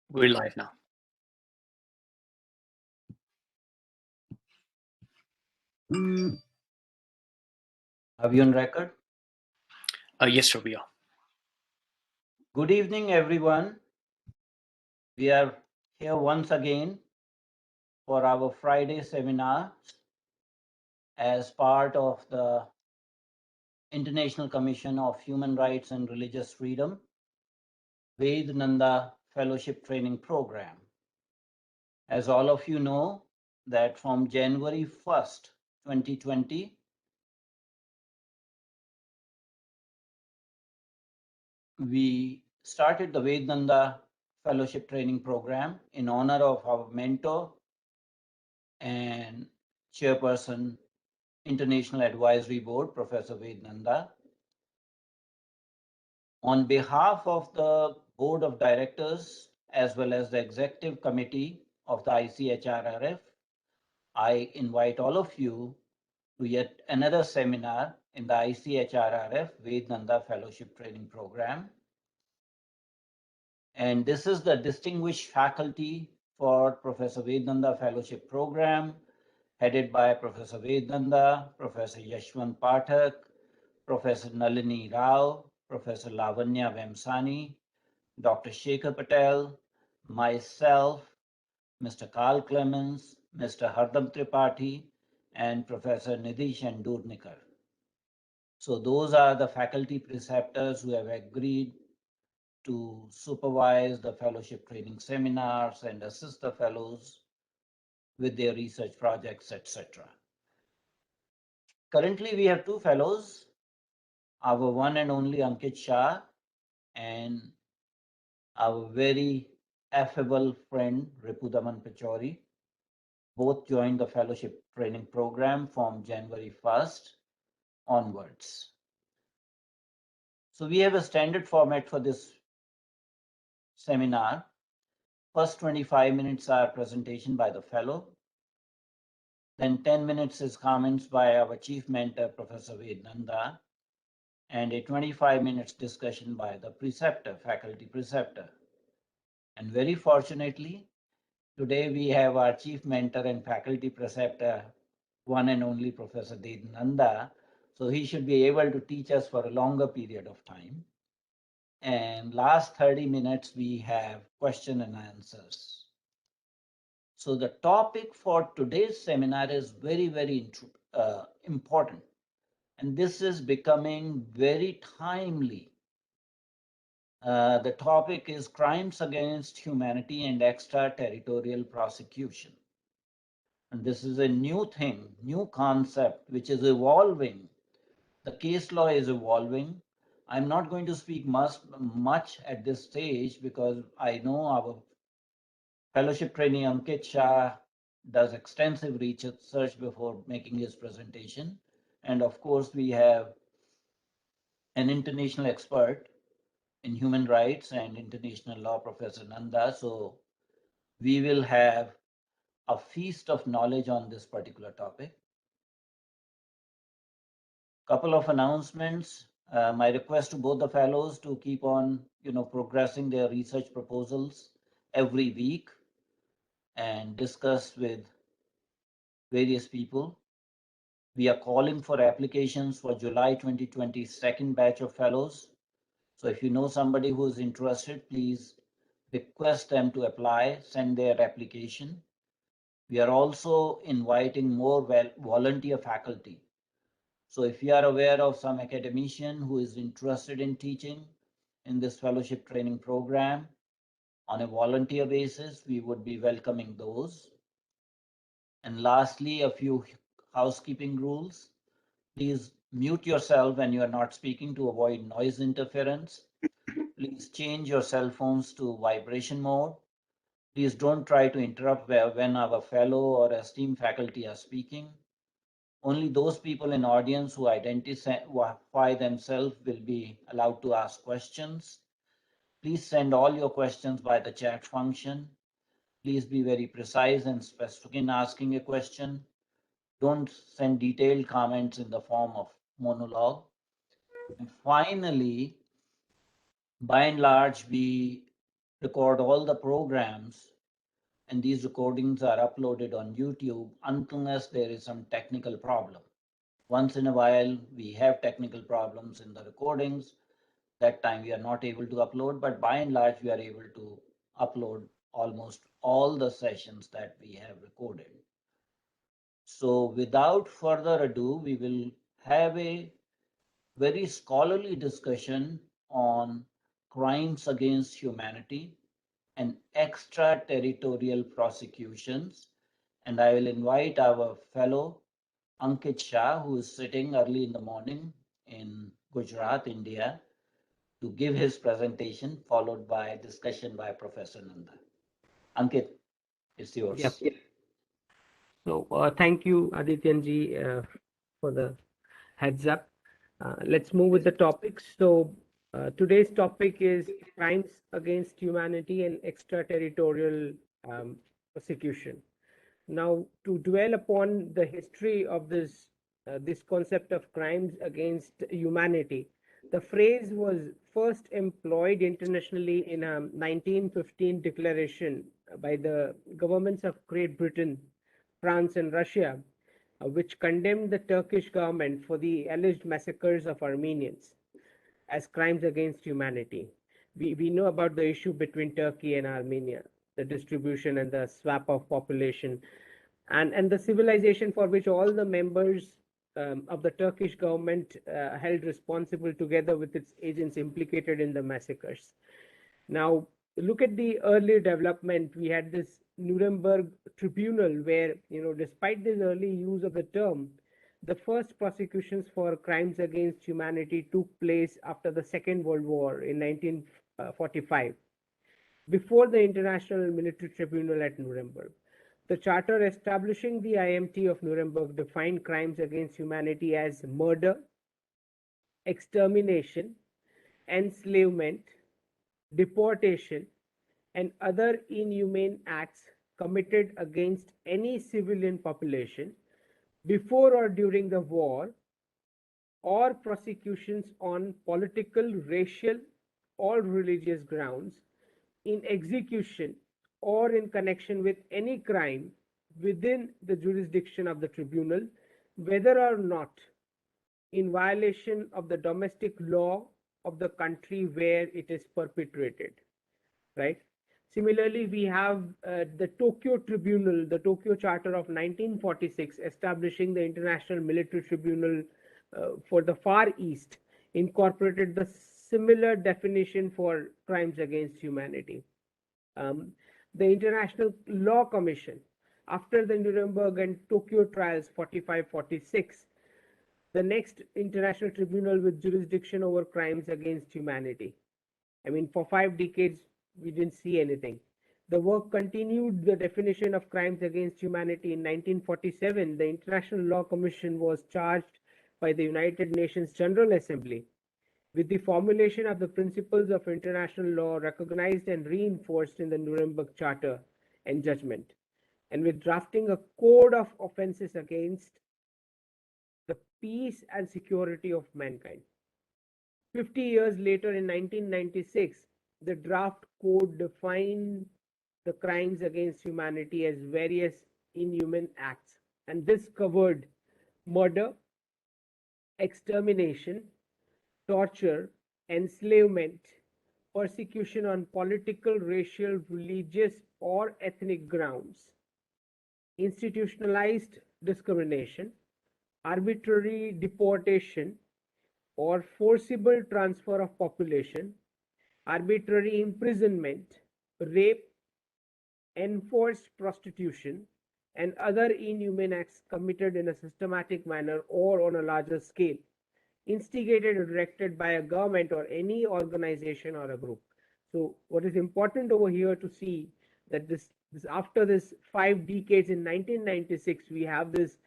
We're live now. Are we on record? Yes, sir, we are. Good evening, everyone. We are here once again for our Friday seminar as part of the International Commission of Human Rights and Religious Freedom, Ved Nanda Fellowship Training Program. As all of you know, that from January 1st, 2020, we started the Ved Nanda Fellowship Training Program in honor of our mentor and chairperson, International Advisory Board, Professor Ved Nanda. On behalf of the Board of Directors, as well as the Executive Committee of the ICHRRF, I invite all of you to yet another seminar in the ICHRRF Ved Nanda Fellowship Training Program. And this is the distinguished faculty for Professor Ved Nanda Fellowship Program, headed by Professor Ved Nanda, Professor Yashwant Pathak, Professor Nalini Rao, Professor Lavanya Vemsani, Dr. Shekhar Patel, myself, Mr. Carl Clemens, Mr. Hardam Tripathi, and Professor Nidhi Shandurnikar. So those are the faculty preceptors who have agreed to supervise the fellowship training seminars and assist the fellows with their research projects, etc. Currently, we have two fellows, our one and only Ankit Shah and our very affable friend Ripudaman Pachori. Both joined the fellowship training program from January 1st onwards. So we have a standard format for this seminar. First 25 minutes are presentation by the fellow. Then 10 minutes is comments by our chief mentor, Professor Ved Nanda, and a 25 minutes discussion by the preceptor, faculty preceptor. And very fortunately, today we have our chief mentor and faculty preceptor, one and only Professor Ved Nanda. So he should be able to teach us for a longer period of time. And last 30 minutes, we have question and answers. So the topic for today's seminar is very, very important. And this is becoming very timely. The topic is crimes against humanity and extraterritorial prosecution. And this is a new thing, new concept, which is evolving. The case law is evolving. I'm not going to speak much at this stage because I know our fellowship trainee Ankit Shah does extensive research before making his presentation. And of course, we have an international expert in human rights and international law, Professor Nanda. So we will have a feast of knowledge on this particular topic. Couple of announcements. My request to both the fellows to keep on, progressing their research proposals every week and discuss with various people. We are calling for applications for July 2020 second batch of fellows. So if you know somebody who is interested, please request them to apply, send their application. We are also inviting more volunteer faculty. So if you are aware of some academician who is interested in teaching in this fellowship training program on a volunteer basis, we would be welcoming those. And lastly, a few housekeeping rules. Please mute yourself when you are not speaking to avoid noise interference. Please change your cell phones to vibration mode. Please don't try to interrupt when our fellow or esteemed faculty are speaking. Only those people in audience who identify themselves will be allowed to ask questions. Please send all your questions by the chat function. Please be very precise and specific in asking a question. Don't send detailed comments in the form of monologue. And finally, by and large, we record all the programs, and these recordings are uploaded on YouTube unless there is some technical problem. Once in a while, we have technical problems in the recordings. That time we are not able to upload, but by and large, we are able to upload almost all the sessions that we have recorded. So without further ado, we will have a very scholarly discussion on crimes against humanity and extraterritorial prosecutions. And I will invite our fellow Ankit Shah, who is sitting early in the morning in Gujarat, India, to give his presentation, followed by discussion by Professor Nanda. Ankit, it's Yep. yours. So thank you, Adityanji, for the heads up. Let's move with the topics. So today's topic is crimes against humanity and extraterritorial persecution. Now, to dwell upon the history of this concept of crimes against humanity, the phrase was first employed internationally in a 1915 declaration by the governments of Great Britain, France, and Russia, which condemned the Turkish government for the alleged massacres of Armenians as crimes against humanity. We know about the issue between Turkey and Armenia, the distribution and the swap of population, and the civilization for which all the members of the Turkish government held responsible together with its agents implicated in the massacres. Now, look at the early development. We had this Nuremberg Tribunal where, despite this early use of the term, the first prosecutions for crimes against humanity took place after the Second World War in 1945, before the International Military Tribunal at Nuremberg. The charter establishing the IMT of Nuremberg defined crimes against humanity as murder, extermination, enslavement, deportation, and other inhumane acts committed against any civilian population before or during the war, or prosecutions on political, racial, or religious grounds in execution or in connection with any crime within the jurisdiction of the tribunal, whether or not in violation of the domestic law of the country where it is perpetrated, right? Similarly, we have the Tokyo Tribunal, the Tokyo Charter of 1946, establishing the International Military Tribunal for the Far East, incorporated the similar definition for crimes against humanity. The International Law Commission, after the Nuremberg and Tokyo trials 45-46, the next international tribunal with jurisdiction over crimes against humanity. I mean, for 5 decades, we didn't see anything. The work continued the definition of crimes against humanity. In 1947, the International Law Commission was charged by the United Nations General Assembly with the formulation of the principles of international law recognized and reinforced in the Nuremberg Charter and judgment, and with drafting a code of offenses against the peace and security of mankind. 50 years later, in 1996, the draft code defined the crimes against humanity as various inhuman acts, and this covered murder, extermination, torture, enslavement, persecution on political, racial, religious, or ethnic grounds, institutionalized discrimination, arbitrary deportation or forcible transfer of population, arbitrary imprisonment, rape, enforced prostitution, and other inhumane acts committed in a systematic manner or on a larger scale, instigated or directed by a government or any organization or a group. So what is important over here to see that this after this 5 decades, in 1996, we have this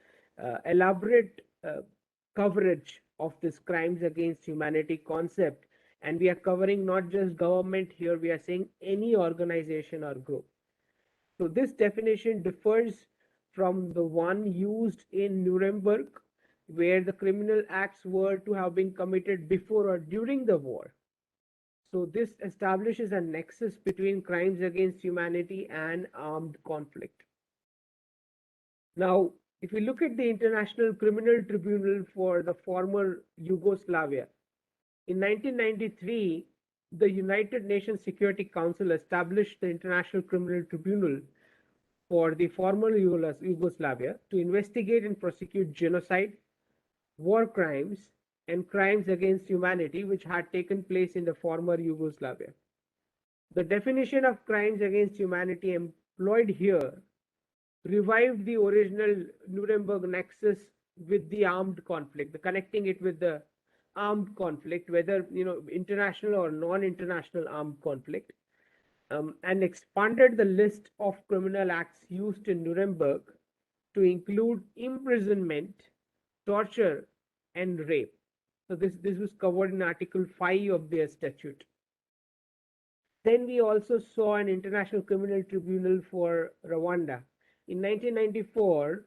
elaborate coverage of this crimes against humanity concept, and we are covering not just government here, we are saying any organization or group. So this definition differs from the one used in Nuremberg, where the criminal acts were to have been committed before or during the war. So this establishes a nexus between crimes against humanity and armed conflict. Now, if we look at the International Criminal Tribunal for the former Yugoslavia, in 1993, the United Nations Security Council established the International Criminal Tribunal for the former Yugoslavia to investigate and prosecute genocide, war crimes, and crimes against humanity which had taken place in the former Yugoslavia. The definition of crimes against humanity employed here revived the original Nuremberg nexus with the armed conflict, connecting it with the armed conflict, whether international or non-international armed conflict, and expanded the list of criminal acts used in Nuremberg to include imprisonment, torture, and rape. So this was covered in Article 5 of their statute. Then we also saw an International Criminal Tribunal for Rwanda. In 1994,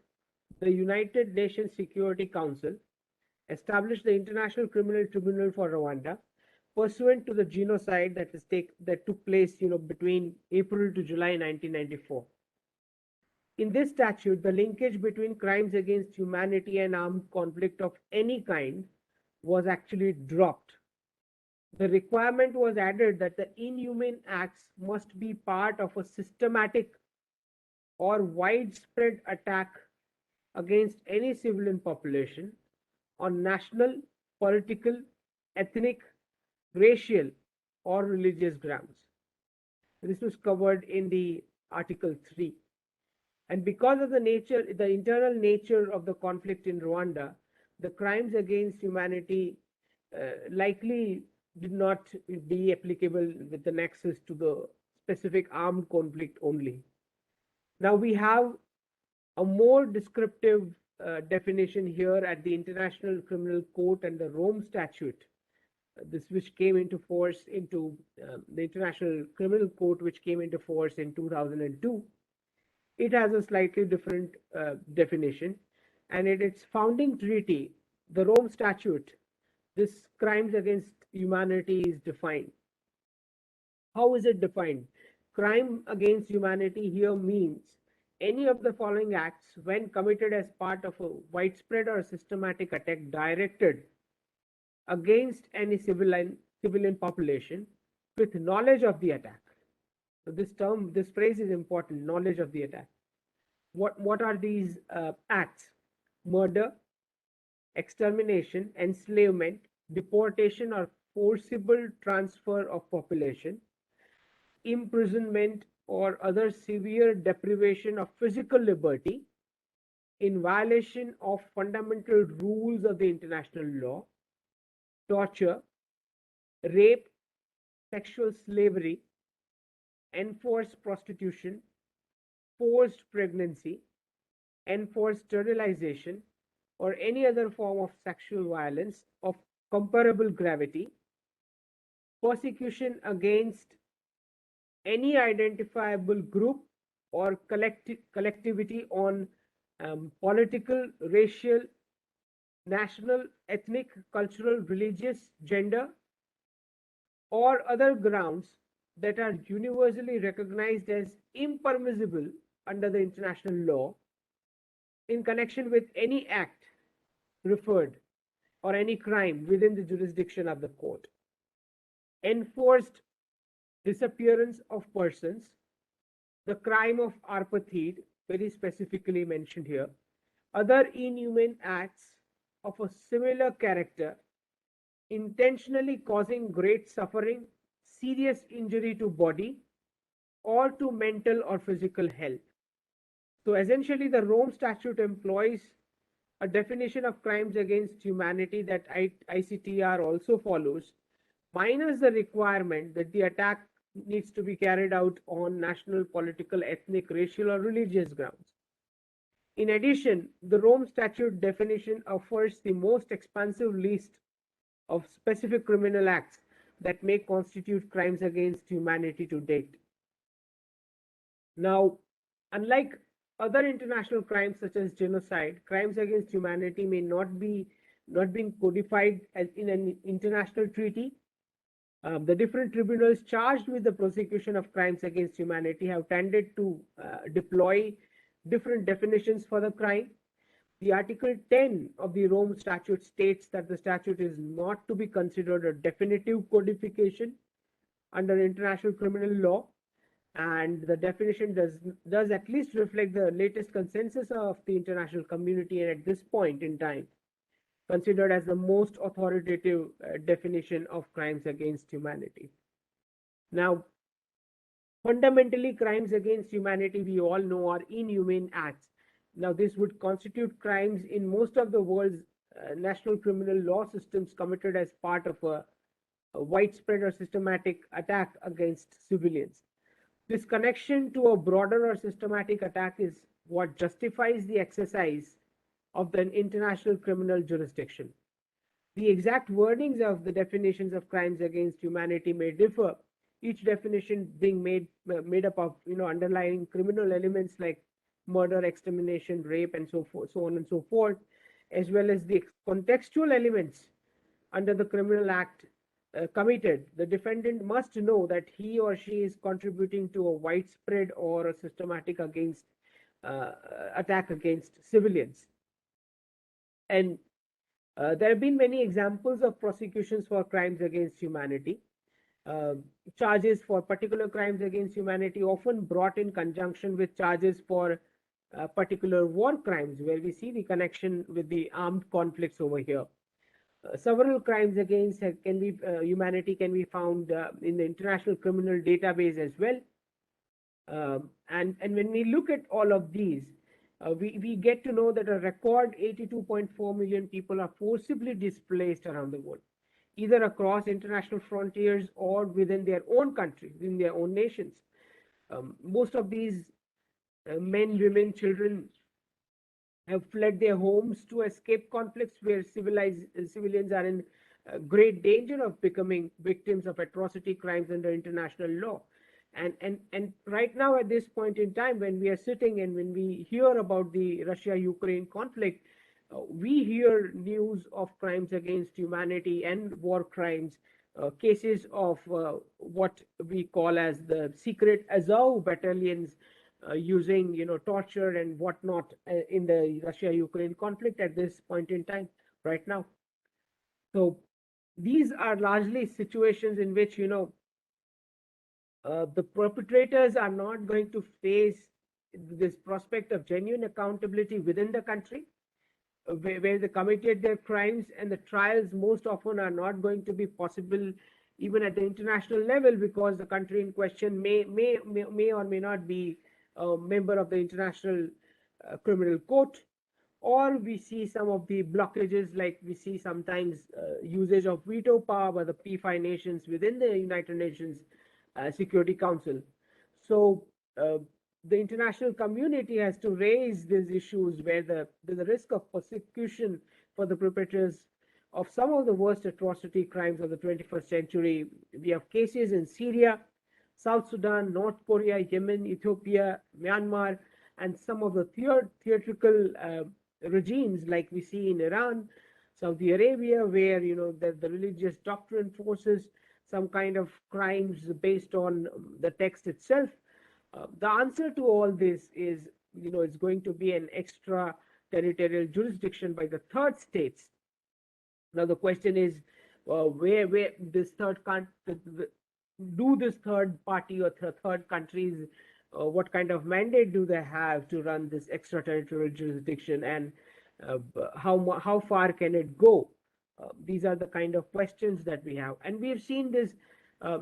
the United Nations Security Council established the International Criminal Tribunal for Rwanda, pursuant to the genocide that took place between April to July 1994. In this statute, the linkage between crimes against humanity and armed conflict of any kind was actually dropped. The requirement was added that the inhumane acts must be part of a systematic or widespread attack against any civilian population on national, political, ethnic, racial, or religious grounds. This was covered in the Article 3. And because of the internal nature of the conflict in Rwanda, the crimes against humanity likely did not be applicable with the nexus to the specific armed conflict only. Now we have a more descriptive definition here at the International Criminal Court and the Rome Statute, this which came into force into the International Criminal Court, which came into force in 2002. It has a slightly different definition, and in its founding treaty, the Rome Statute, this crimes against humanity is defined. How is it defined? Crime against humanity here means any of the following acts when committed as part of a widespread or systematic attack directed against any civilian population with knowledge of the attack. So this phrase is important, knowledge of the attack. What are these acts? Murder, extermination, enslavement, deportation or forcible transfer of population, imprisonment or other severe deprivation of physical liberty in violation of fundamental rules of the international law, torture, rape, sexual slavery, enforced prostitution, forced pregnancy, enforced sterilization, or any other form of sexual violence of comparable gravity, persecution against any identifiable group or collectivity on political, racial, national, ethnic, cultural, religious, gender, or other grounds that are universally recognized as impermissible under the international law in connection with any act referred or any crime within the jurisdiction of the court. Enforced disappearance of persons, the crime of apartheid, very specifically mentioned here, other inhumane acts of a similar character, intentionally causing great suffering, serious injury to body, or to mental or physical health. So essentially, the Rome Statute employs a definition of crimes against humanity that ICTR also follows, minus the requirement that the attack needs to be carried out on national, political, ethnic, racial, or religious grounds. In addition, the Rome Statute definition offers the most expansive list of specific criminal acts that may constitute crimes against humanity to date. Now, unlike other international crimes such as genocide, crimes against humanity may not be codified as in an international treaty The different tribunals charged with the prosecution of crimes against humanity have tended to deploy different definitions for the crime. The Article 10 of the Rome Statute states that the statute is not to be considered a definitive codification under international criminal law, and the definition does at least reflect the latest consensus of the international community, and at this point in time considered as the most authoritative definition of crimes against humanity. Now, fundamentally, crimes against humanity, we all know, are inhumane acts. Now, this would constitute crimes in most of the world's national criminal law systems committed as part of a widespread or systematic attack against civilians. This connection to a broader or systematic attack is what justifies the exercise of the international criminal jurisdiction. The exact wordings of the definitions of crimes against humanity may differ, each definition being made up of underlying criminal elements like murder, extermination, rape, and so forth, so on and so forth, as well as the contextual elements under the criminal act committed. The defendant must know that he or she is contributing to a widespread or a systematic attack against civilians. And there have been many examples of prosecutions for crimes against humanity. Charges for particular crimes against humanity often brought in conjunction with charges for particular war crimes, where we see the connection with the armed conflicts over here. Several crimes against humanity can be found in the International Criminal Database as well. And when we look at all of these, we get to know that a record 82.4 million people are forcibly displaced around the world, either across international frontiers or within their own countries, in their own nations. Most of these men, women, children have fled their homes to escape conflicts where civilians are in great danger of becoming victims of atrocity crimes under international law. And right now, at this point in time, when we are sitting and when we hear about the Russia-Ukraine conflict, we hear news of crimes against humanity and war crimes, cases of what we call as the secret Azov battalions using torture and whatnot in the Russia-Ukraine conflict at this point in time right now. So these are largely situations in which the perpetrators are not going to face this prospect of genuine accountability within the country where they committed their crimes, and the trials most often are not going to be possible even at the international level, because the country in question may or may not be a member of the International Criminal Court. Or we see some of the blockages, like we see sometimes usage of veto power by the P5 nations within the United Nations Security Council. So the international community has to raise these issues where there's a risk of persecution for the perpetrators of some of the worst atrocity crimes of the 21st century. We have cases in Syria, South Sudan, North Korea, Yemen, Ethiopia, Myanmar, and some of the theatrical regimes like we see in Iran, Saudi Arabia, where the religious doctrine forces some kind of crimes based on the text itself. The answer to all this is, it's going to be an extra-territorial jurisdiction by the third states. Now the question is, where this third country, do this third party or third countries, what kind of mandate do they have to run this extraterritorial jurisdiction, and how far can it go? These are the kind of questions that we have, and we have seen this.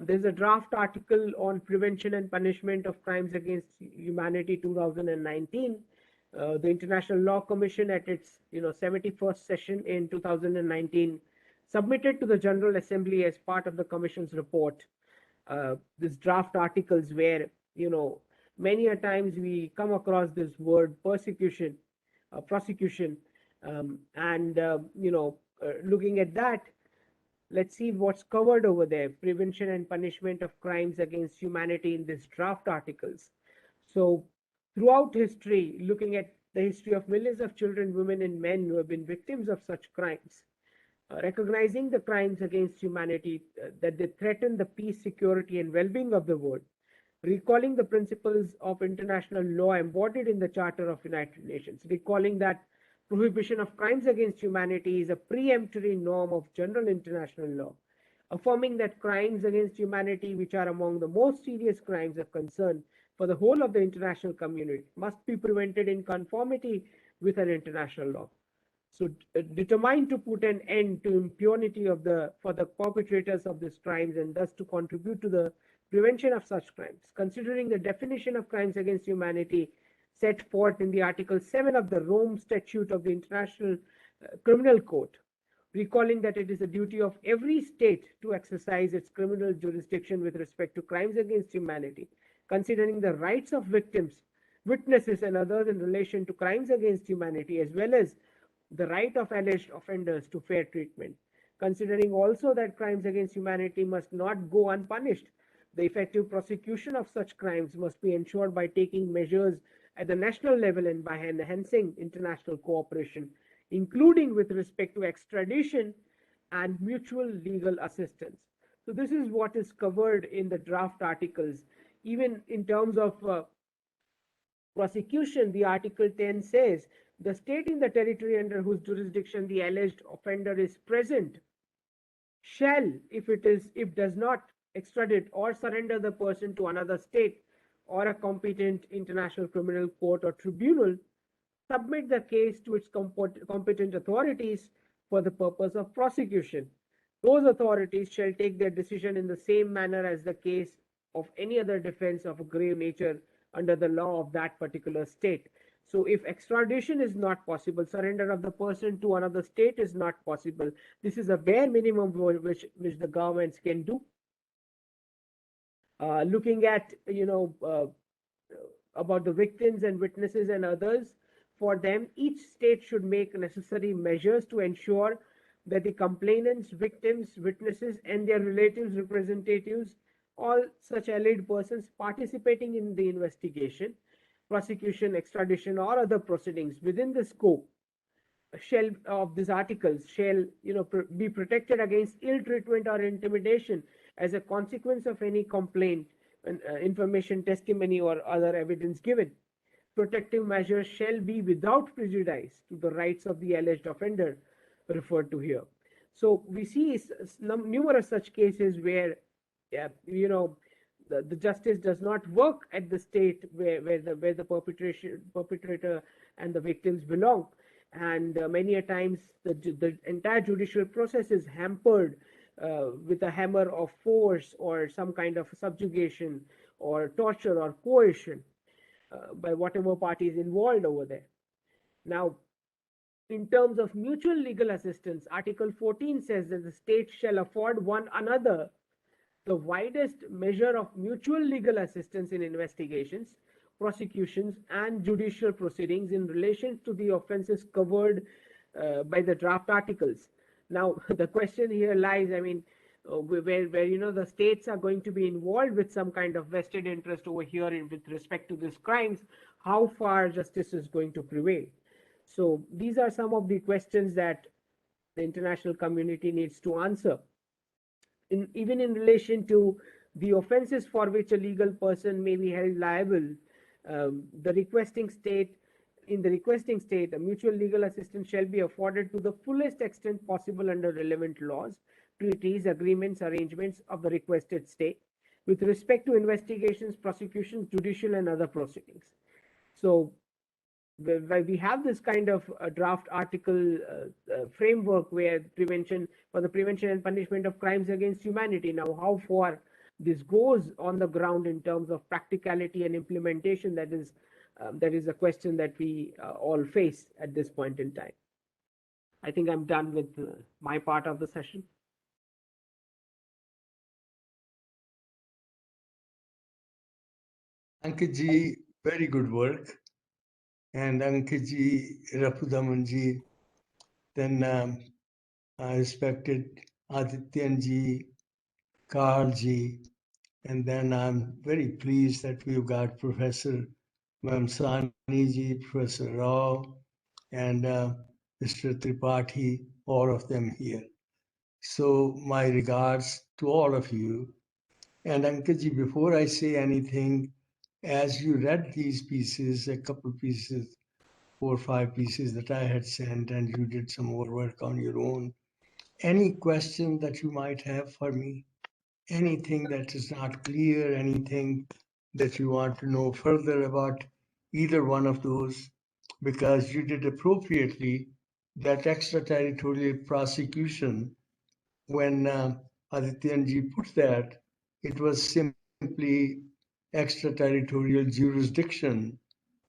There's a draft article on prevention and punishment of crimes against humanity 2019. The International Law Commission at its 71st session in 2019 submitted to the General Assembly as part of the Commission's report this draft articles where many a times we come across this word persecution, prosecution, and looking at that, let's see what's covered over there. Prevention and punishment of crimes against humanity in these draft articles. So throughout history, looking at the history of millions of children, women, and men who have been victims of such crimes, recognizing the crimes against humanity that they threaten the peace, security, and well-being of the world, recalling the principles of international law embodied in the Charter of United Nations, recalling that prohibition of crimes against humanity is a preemptory norm of general international law, affirming that crimes against humanity, which are among the most serious crimes of concern for the whole of the international community, must be prevented in conformity with an international law. So, determined to put an end to impunity for the perpetrators of these crimes and thus to contribute to the prevention of such crimes, considering the definition of crimes against humanity set forth in the Article 7 of the Rome Statute of the International Criminal Court, recalling that it is the duty of every state to exercise its criminal jurisdiction with respect to crimes against humanity, considering the rights of victims, witnesses, and others in relation to crimes against humanity, as well as the right of alleged offenders to fair treatment, considering also that crimes against humanity must not go unpunished. The effective prosecution of such crimes must be ensured by taking measures at the national level and by enhancing international cooperation, including with respect to extradition and mutual legal assistance. So this is what is covered in the draft articles. Even in terms of prosecution, the Article 10 says the state in the territory under whose jurisdiction the alleged offender is present shall, if does not extradite or surrender the person to another state or a competent international criminal court or tribunal, submit the case to its competent authorities for the purpose of prosecution. Those authorities shall take their decision in the same manner as the case of any other defense of a grave nature under the law of that particular state. So if extradition is not possible, surrender of the person to another state is not possible, this is a bare minimum which the governments can do. Looking at, about the victims and witnesses and others, for them, each state should make necessary measures to ensure that the complainants, victims, witnesses, and their relatives, representatives, all such allied persons participating in the investigation, prosecution, extradition, or other proceedings within the scope of these articles shall be protected against ill treatment or intimidation as a consequence of any complaint, information, testimony, or other evidence given. Protective measures shall be without prejudice to the rights of the alleged offender referred to here. So we see numerous such cases where the justice does not work at the state where the perpetrator and the victims belong, and many a times the entire judicial process is hampered with a hammer of force or some kind of subjugation or torture or coercion by whatever party is involved over there. Now, in terms of mutual legal assistance, Article 14 says that the state shall afford one another the widest measure of mutual legal assistance in investigations, prosecutions, and judicial proceedings in relation to the offenses covered by the draft articles. Now, the question here lies, where the states are going to be involved with some kind of vested interest over here with respect to these crimes, how far justice is going to prevail. So these are some of the questions that the international community needs to answer. Even in relation to the offenses for which a legal person may be held liable, the requesting state, a mutual legal assistance shall be afforded to the fullest extent possible under relevant laws, treaties, agreements, arrangements of the requested state with respect to investigations, prosecutions, judicial, and other proceedings. So we have this kind of draft article framework where the prevention and punishment of crimes against humanity. Now, how far this goes on the ground in terms of practicality and implementation, that is a question that we all face at this point in time. I think I'm done with my part of the session. Ankit ji, very good work. And Ankit ji, Rapudaman ji, then I respected Adityan ji, Karl ji, and then I'm very pleased that we've got Professor Mamsani ji, Professor Rao, and Mr. Tripathi, all of them here. So my regards to all of you. And Ankaji, before I say anything, as you read these pieces, a couple pieces, 4 or 5 pieces that I had sent, and you did some more work on your own, any question that you might have for me? Anything that is not clear, anything that you want to know further about either one of those, because you did appropriately that extraterritorial prosecution. When Adityanji put that, it was simply extraterritorial jurisdiction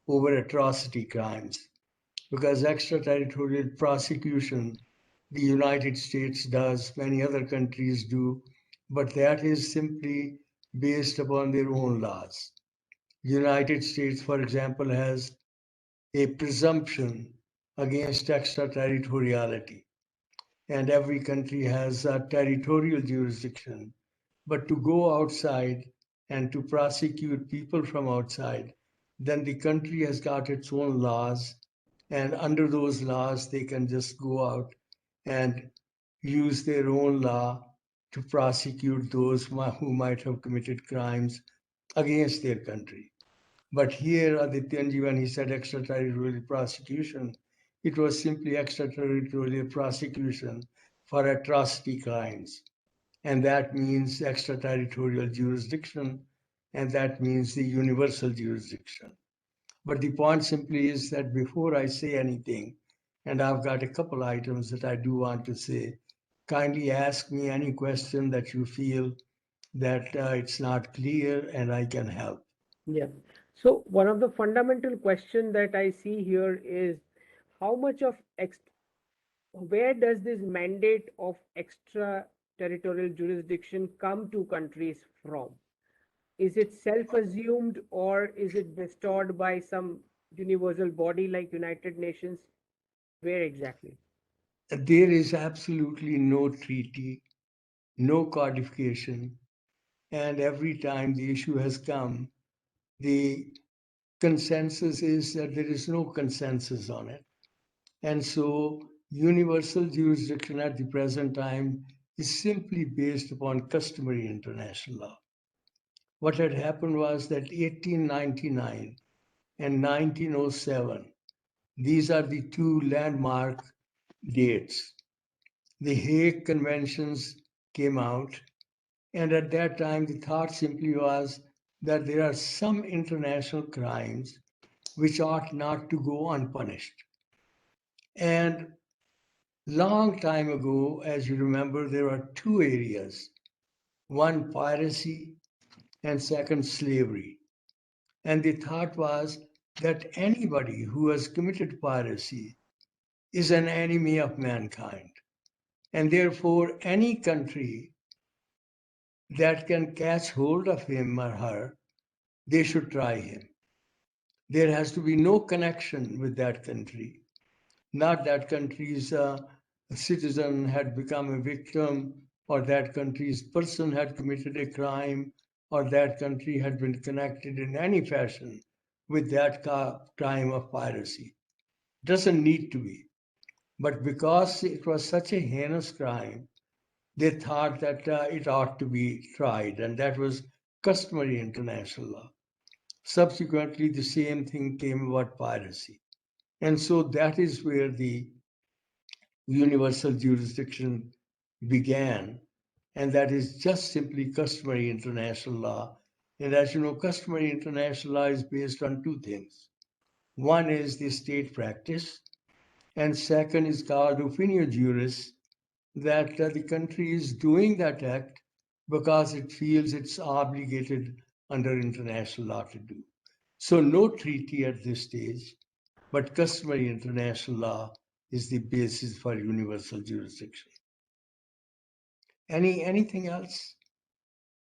over atrocity crimes, because extraterritorial prosecution, the United States does, many other countries do, but that is simply based upon their own laws. United States, for example, has a presumption against extraterritoriality, and every country has a territorial jurisdiction. But to go outside and to prosecute people from outside, then the country has got its own laws, and under those laws, they can just go out and use their own law to prosecute those who might have committed crimes against their country. But here, Adityanji, when he said extraterritorial prosecution, it was simply extraterritorial prosecution for atrocity crimes. And that means extraterritorial jurisdiction, and that means the universal jurisdiction. But the point simply is that before I say anything, and I've got a couple items that I do want to say, kindly ask me any question that you feel that it's not clear and I can help. Yeah. So one of the fundamental question that I see here is how much of where does this mandate of extraterritorial jurisdiction come to countries from? Is it self-assumed or is it bestowed by some universal body like United Nations? Where exactly? There is absolutely no treaty, no codification, and every time the issue has come, the consensus is that there is no consensus on it. And so universal jurisdiction at the present time is simply based upon customary international law. What had happened was that 1899 and 1907, these are the two landmark dates. The Hague Conventions came out, and at that time the thought simply was that there are some international crimes which ought not to go unpunished. And long time ago, as you remember, there were two areas, one piracy and second slavery. And the thought was that anybody who has committed piracy is an enemy of mankind. And therefore, any country that can catch hold of him or her, they should try him. There has to be no connection with that country. Not that country's citizen had become a victim, or that country's person had committed a crime, or that country had been connected in any fashion with that crime of piracy. Doesn't need to be. But because it was such a heinous crime, they thought that it ought to be tried, and that was customary international law. Subsequently, the same thing came about piracy. And so that is where the universal jurisdiction began, and that is just simply customary international law. And as you know, customary international law is based on two things. One is the state practice, and second is called opinio juris, that the country is doing that act because it feels it's obligated under international law to do. So no treaty at this stage, but customary international law is the basis for universal jurisdiction. Anything else?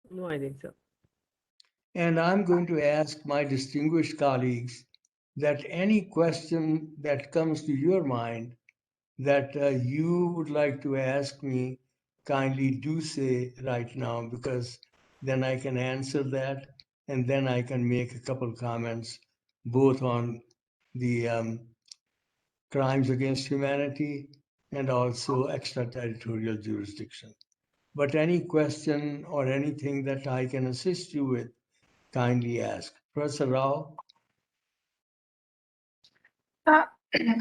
No, I think so. And I'm going to ask my distinguished colleagues that any question that comes to your mind that you would like to ask me, kindly do say right now, because then I can answer that, and then I can make a couple comments both on the crimes against humanity and also extraterritorial jurisdiction. But any question or anything that I can assist you with, kindly ask. Professor Rao?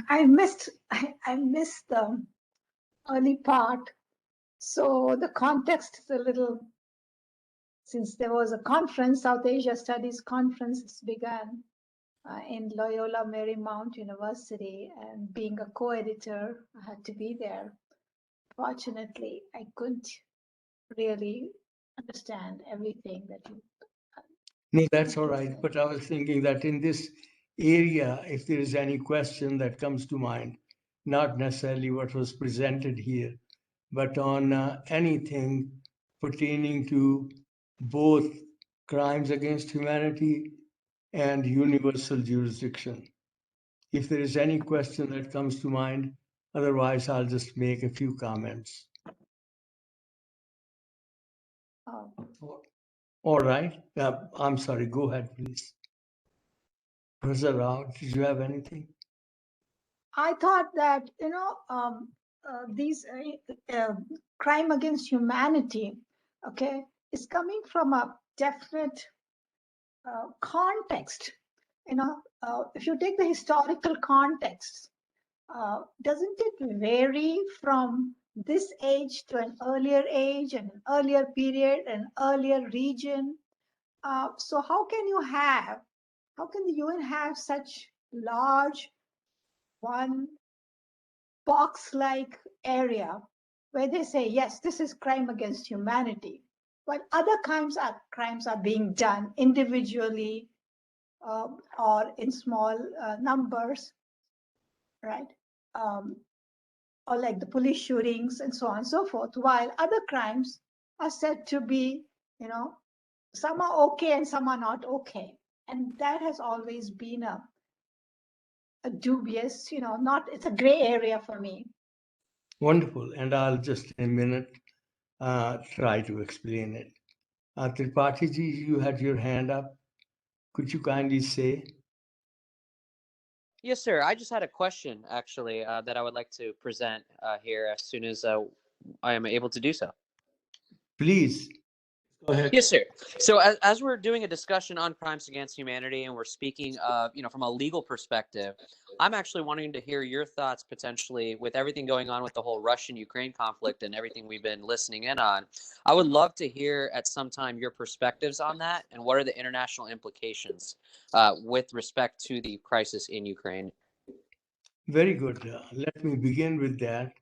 I missed the early part, so the context is a little. Since there was a conference, South Asia Studies conference began in Loyola Marymount University, and being a co-editor, I had to be there. Fortunately, I couldn't really understand everything that you. No, that's all right. But I was thinking that in this area, if there is any question that comes to mind, not necessarily what was presented here, but on anything pertaining to both crimes against humanity and universal jurisdiction. If there is any question that comes to mind, otherwise I'll just make a few comments. Oh. All right. I'm sorry. Go ahead, please. Professor Rao, did you have anything? I thought that these crime against humanity, okay, is coming from a definite context. If you take the historical context, doesn't it vary from this age to an earlier age, and an earlier period, an earlier region? So how can the UN have such large one box-like area where they say, yes, this is crime against humanity, but other crimes are being done individually or in small numbers, right? Or like the police shootings and so on and so forth, while other crimes are said to be, some are okay and some are not okay. And that has always been a dubious, it's a gray area for me. Wonderful. And I'll just in a minute try to explain it. Tripathi ji, you had your hand up. Could you kindly say? Yes, sir. I just had a question, actually, that I would like to present here as soon as I am able to do so. Please. Go ahead. Yes, sir. So as we're doing a discussion on crimes against humanity, and we're speaking of, from a legal perspective, I'm actually wanting to hear your thoughts potentially with everything going on with the whole Russian-Ukraine conflict and everything we've been listening in on. I would love to hear at some time your perspectives on that, and what are the international implications with respect to the crisis in Ukraine. Very good. Let me begin with that,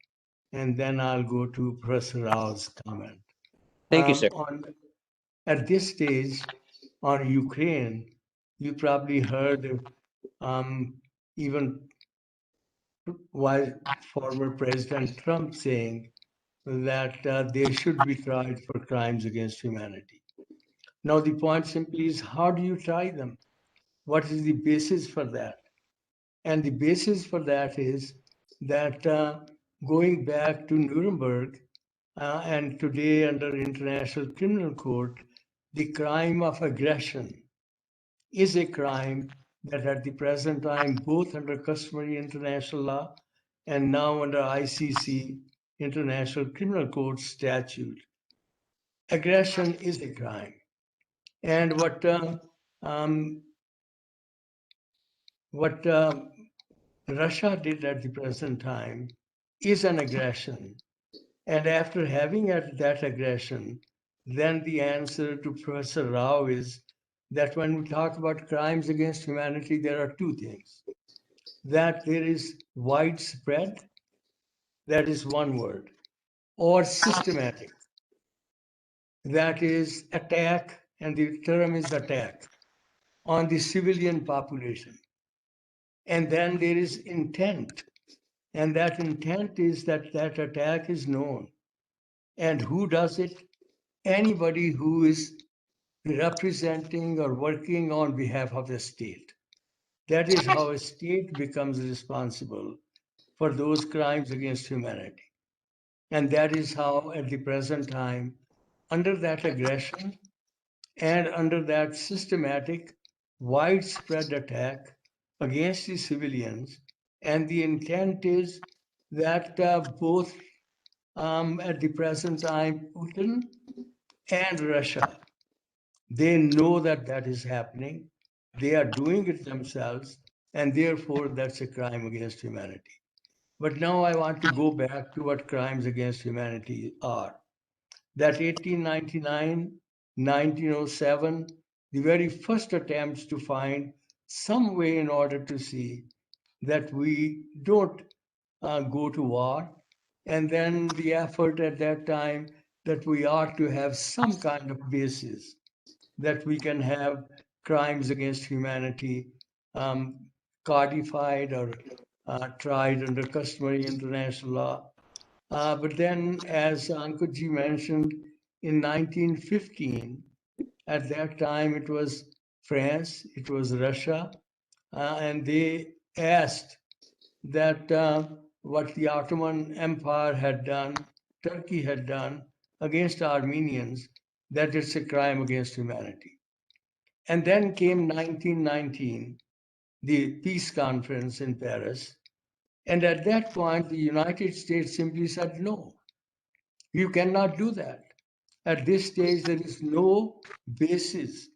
and then I'll go to Professor Rao's comment. Thank you, sir. At this stage, on Ukraine, you probably heard even while former President Trump saying that they should be tried for crimes against humanity. Now, the point simply is, how do you try them? What is the basis for that? And the basis for that is that going back to Nuremberg and today under International Criminal Court, the crime of aggression is a crime that at the present time, both under customary international law and now under ICC, International Criminal Court statute, aggression is a crime. And what Russia did at the present time is an aggression. And after having that aggression, then the answer to Professor Rao is that when we talk about crimes against humanity, there are two things. That there is widespread, that is one word, or systematic, that is attack, and the term is attack, on the civilian population. And then there is intent, and that intent is that that attack is known. And who does it? Anybody who is representing or working on behalf of the state. That is how a state becomes responsible for those crimes against humanity. And that is how, at the present time, under that aggression and under that systematic, widespread attack against the civilians, and the intent is that both at the present time, Putin and Russia, they know that that is happening. They are doing it themselves, and therefore that's a crime against humanity. But now I want to go back to what crimes against humanity are. That 1899, 1907, the very first attempts to find some way in order to see that we don't go to war, and then the effort at that time that we ought to have some kind of basis that we can have crimes against humanity codified or tried under customary international law. But then, as Ankuji mentioned, in 1915, at that time it was France, it was Russia, and they asked that what the Ottoman Empire had done, Turkey had done against Armenians, that it's a crime against humanity. And then came 1919, the peace conference in Paris. And at that point, the United States simply said, no, you cannot do that. At this stage, there is no basis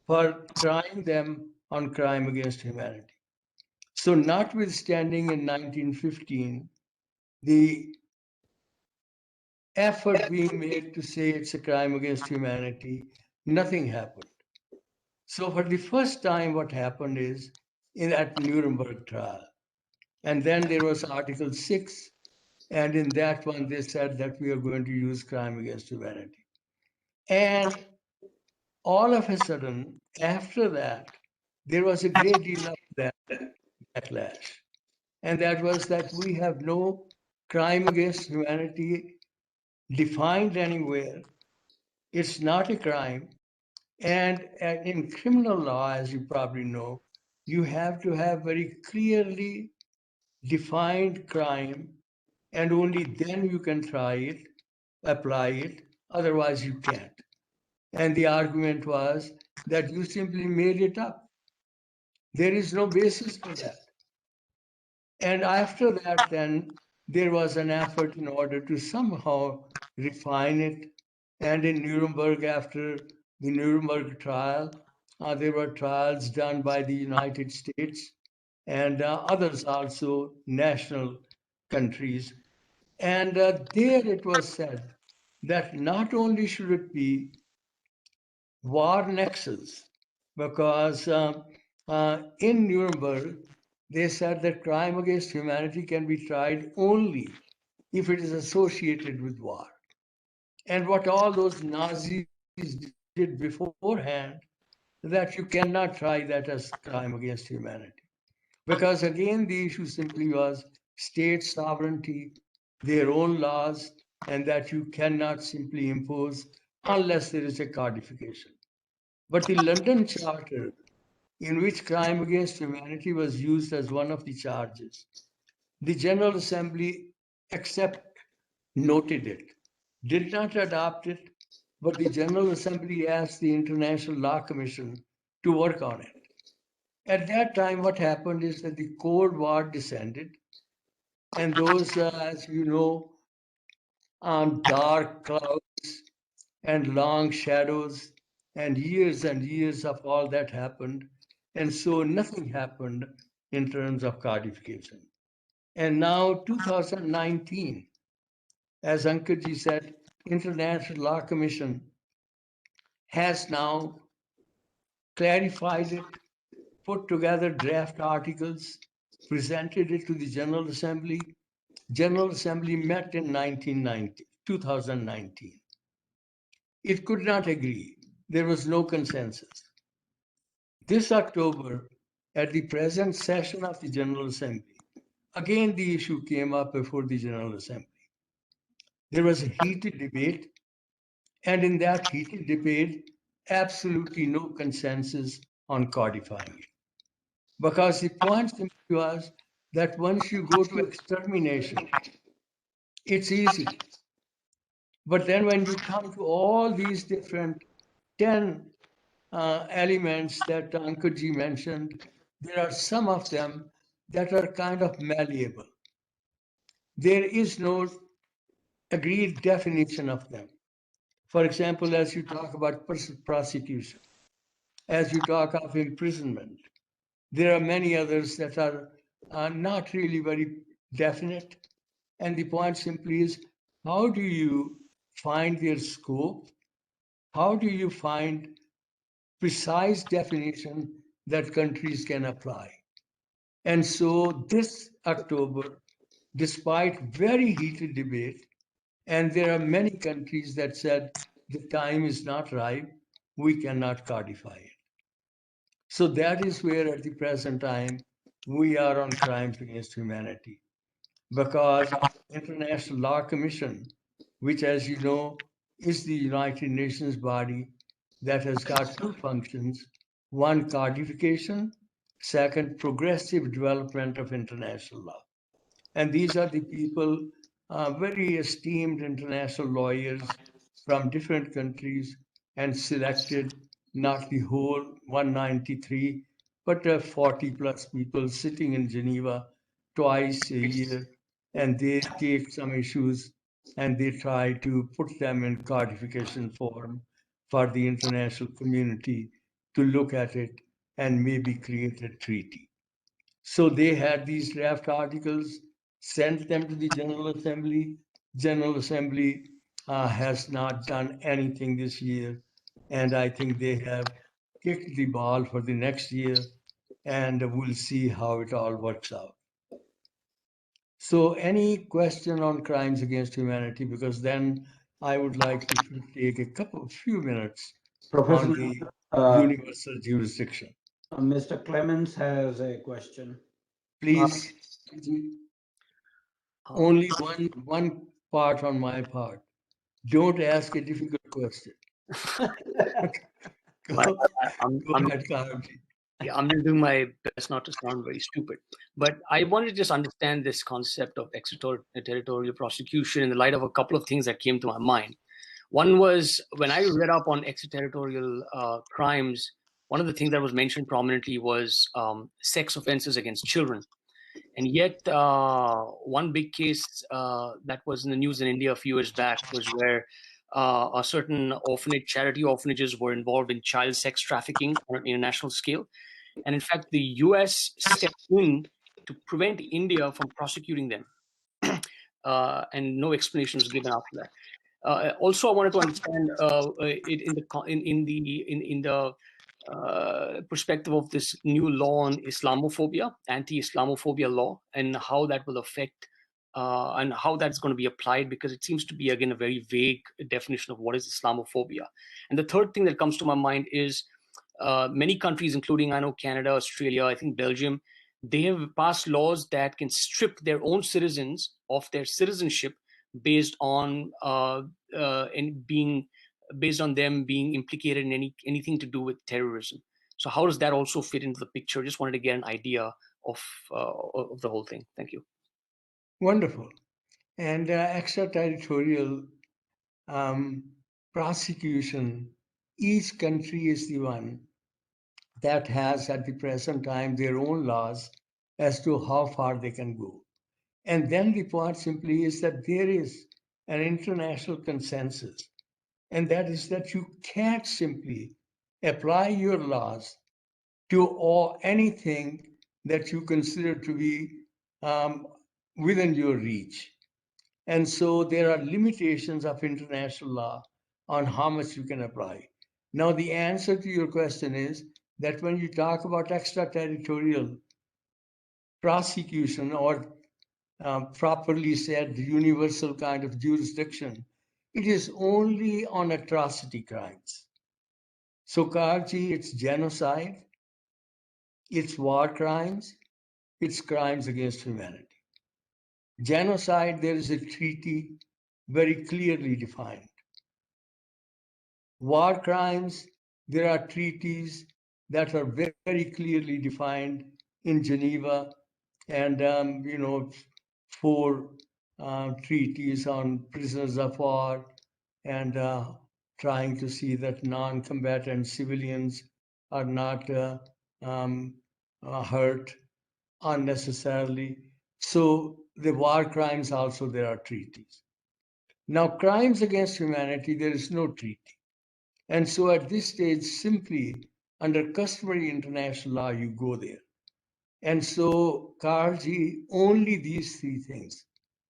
for trying them on crime against humanity. So notwithstanding in 1915, the effort being made to say it's a crime against humanity, nothing happened. So for the first time, what happened is in that Nuremberg trial. And then there was Article 6, and in that one, they said that we are going to use crime against humanity. And all of a sudden, after that, there was a great deal of that backlash. And that was that we have no crime against humanity defined anywhere. It's not a crime. And in criminal law, as you probably know, you have to have very clearly defined crime, and only then you can try it, apply it, otherwise you can't. And the argument was that you simply made it up. There is no basis for that. And after that, then there was an effort in order to somehow refine it. And in Nuremberg, after the Nuremberg trial, there were trials done by the United States and others also, national countries. And there it was said that not only should it be war nexus, because in Nuremberg, they said that crime against humanity can be tried only if it is associated with war. And what all those Nazis did beforehand, that you cannot try that as crime against humanity. Because again, the issue simply was state sovereignty, their own laws, and that you cannot simply impose unless there is a codification. But the London Charter, in which crime against humanity was used as one of the charges, the General Assembly noted it, did not adopt it, but the General Assembly asked the International Law Commission to work on it. At that time, what happened is that the Cold War descended, and those, as you know, dark clouds and long shadows and years of all that happened. And so nothing happened in terms of codification. And now 2019, as Ankarji said, International Law Commission has now clarified it, put together draft articles, presented it to the General Assembly. General Assembly met in 2019. It could not agree. There was no consensus. This October, at the present session of the General Assembly, again the issue came up before the General Assembly. There was a heated debate, and in that heated debate, absolutely no consensus on codifying it. Because the point simply was that once you go to extermination, it's easy. But then when you come to all these different 10 elements that Ankarji mentioned, there are some of them that are kind of malleable. there is no agreed definition of them. For example, as you talk about prosecution, as you talk of imprisonment, there are many others that are not really very definite. And the point simply is, how do you find their scope? How do you find precise definition that countries can apply? And so this October, despite very heated debate, and there are many countries that said the time is not ripe, we cannot codify it. So that is where at the present time we are on crimes against humanity, because International Law Commission, which, as you know, is the United Nations body that has got two functions: one, codification; second, progressive development of international law. And these are the people, very esteemed international lawyers from different countries, and selected not the whole 193, but 40 plus people sitting in Geneva twice a year, and they take some issues and they try to put them in codification form for the international community to look at it and maybe create a treaty. So they had these draft articles, sent them to the General Assembly. General Assembly has not done anything this year, and I think they have kicked the ball for the next year, and we'll see how it all works out. So any question on crimes against humanity, because then I would like to take a few minutes Professor, on the universal jurisdiction. Mr. Clemens has a question. Please, Uh, only one part on my part. Don't ask a difficult question. But Go I'm ahead, Karji. yeah, I'm just doing my best not to sound very stupid. But I wanted to just understand this concept of extraterritorial prosecution in the light of a couple of things that came to my mind. One was when I read up on extraterritorial crimes, one of the things that was mentioned prominently was sex offenses against children. And yet, one big case that was in the news in India a few years back was where a certain charity orphanages were involved in child sex trafficking on an international scale. And in fact, the US stepped in to prevent India from prosecuting them. And no explanation was given after that. Also, I wanted to understand it in the perspective of this new law on Islamophobia, anti-Islamophobia law, and how that will affect and how that's going to be applied, because it seems to be, again, a very vague definition of what is Islamophobia. And the third thing that comes to my mind is many countries, including, I know, Canada, Australia, I think Belgium, they have passed laws that can strip their own citizens of their citizenship based on based on them being implicated in anything to do with terrorism. So how does that also fit into the picture? Just wanted to get an idea of the whole thing. Thank you. Wonderful. And extraterritorial prosecution, each country is the one that has at the present time their own laws as to how far they can go. And then the point simply is that there is an international consensus, and that is that you can't simply apply your laws to anything that you consider to be within your reach. And so there are limitations of international law on how much you can apply. Now, the answer to your question is that when you talk about extraterritorial prosecution, or properly said, universal kind of jurisdiction, it is only on atrocity crimes. So, Karji, it's genocide, it's war crimes, it's crimes against humanity. Genocide, there is a treaty very clearly defined. War crimes, there are treaties that are very clearly defined in Geneva, and 4 treaties on prisoners of war, and trying to see that non-combatant civilians are not hurt unnecessarily. So the war crimes also, there are treaties. Now, crimes against humanity, there is no treaty. And so at this stage, simply under customary international law, you go there. And so, Karji, only these three things: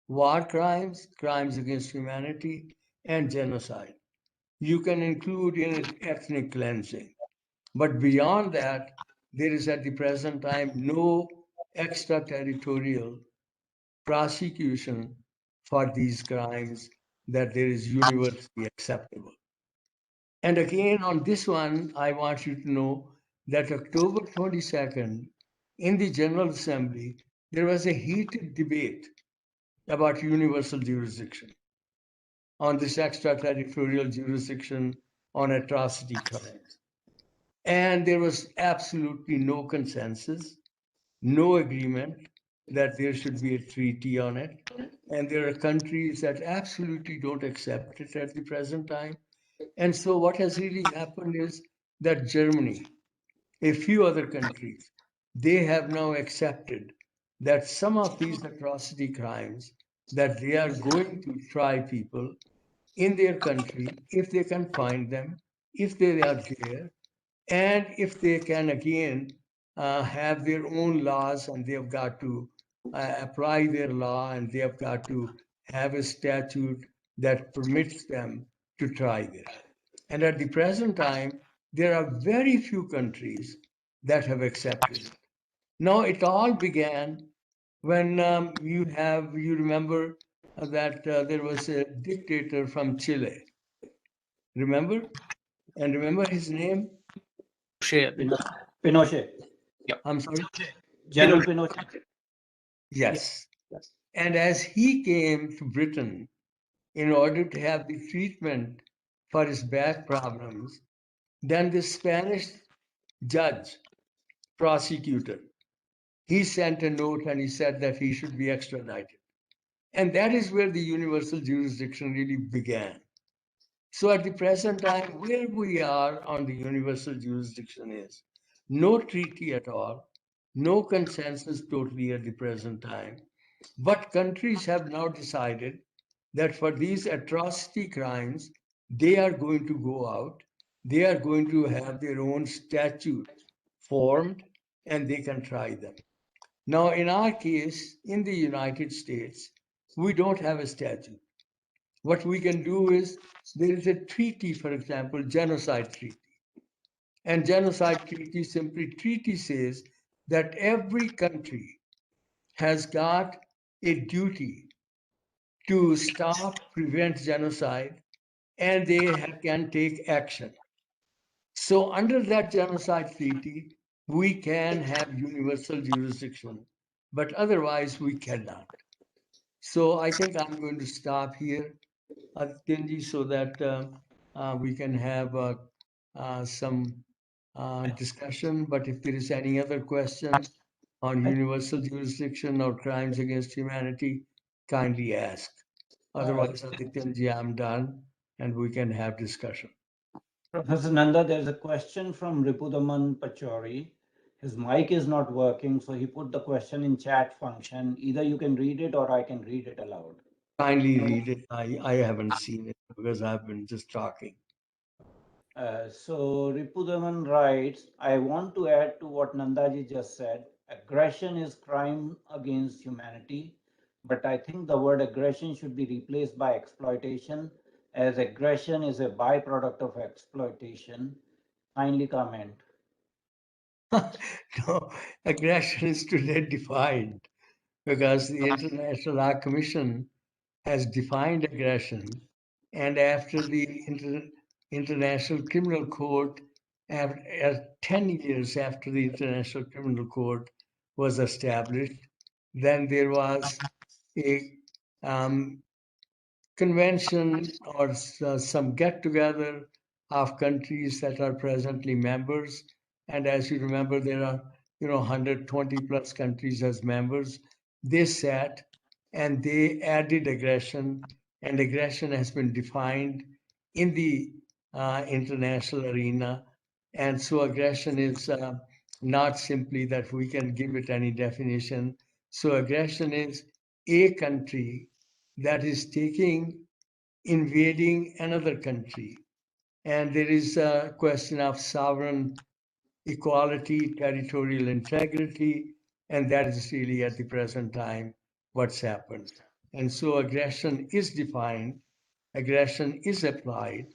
war crimes, crimes against humanity, and genocide. You can include in it ethnic cleansing. But beyond that, there is at the present time no extraterritorial prosecution for these crimes that there is universally acceptable. And again, on this one, I want you to know that October 22nd, in the General Assembly, there was a heated debate about universal jurisdiction, on this extraterritorial jurisdiction on atrocity crimes. And there was absolutely no consensus, no agreement that there should be a treaty on it. And there are countries that absolutely don't accept it at the present time. And so what has really happened is that Germany, a few other countries, they have now accepted that some of these atrocity crimes, that they are going to try people in their country if they can find them, if they are there, and if they can again have their own laws, and they have got to apply their law, and they have got to have a statute that permits them to try this. And at the present time, there are very few countries that have accepted it. Now, it all began when you remember that there was a dictator from Chile. Remember? And remember his name? Pinochet. I'm sorry? General Pinochet. Yes. And as he came to Britain in order to have the treatment for his back problems, then the Spanish judge, prosecutor, he sent a note and he said that he should be extradited. And that is where the universal jurisdiction really began. So at the present time, where we are on the universal jurisdiction is no treaty at all, no consensus totally at the present time. But countries have now decided that for these atrocity crimes, they are going to go out, they are going to have their own statutes formed, and they can try them. Now, in our case, in the United States, we don't have a statute. What we can do is, there is a treaty, for example, genocide treaty. And genocide treaty says that every country has got a duty to stop, prevent genocide, and they can take action. So under that genocide treaty, we can have universal jurisdiction, but otherwise we cannot. So I think I'm going to stop here, Adityanji, so that we can have some discussion. But if there is any other question on universal jurisdiction or crimes against humanity, kindly ask. Otherwise, Adityanji, I'm done, and we can have discussion. Professor Nanda, there's a question from Ripudaman Pachori. His mic is not working, so he put the question in chat function. Either you can read it or I can read it aloud. Kindly read it. I haven't seen it because I've been just talking. So Ripudaman writes, I want to add to what Nandaji just said. Aggression is crime against humanity, but I think the word aggression should be replaced by exploitation, as aggression is a byproduct of exploitation. Kindly comment. No, aggression is today defined because the International Law Commission has defined aggression, and after the International Criminal Court, 10 years after the International Criminal Court was established, then there was a convention or some get-together of countries that are presently members. And as you remember, there are 120 plus countries as members. They sat and they added aggression, and aggression has been defined in the international arena. And so aggression is not simply that we can give it any definition. So aggression is a country that is invading another country. And there is a question of sovereign equality, territorial integrity, and that is really at the present time what's happened. And so aggression is defined, aggression is applied,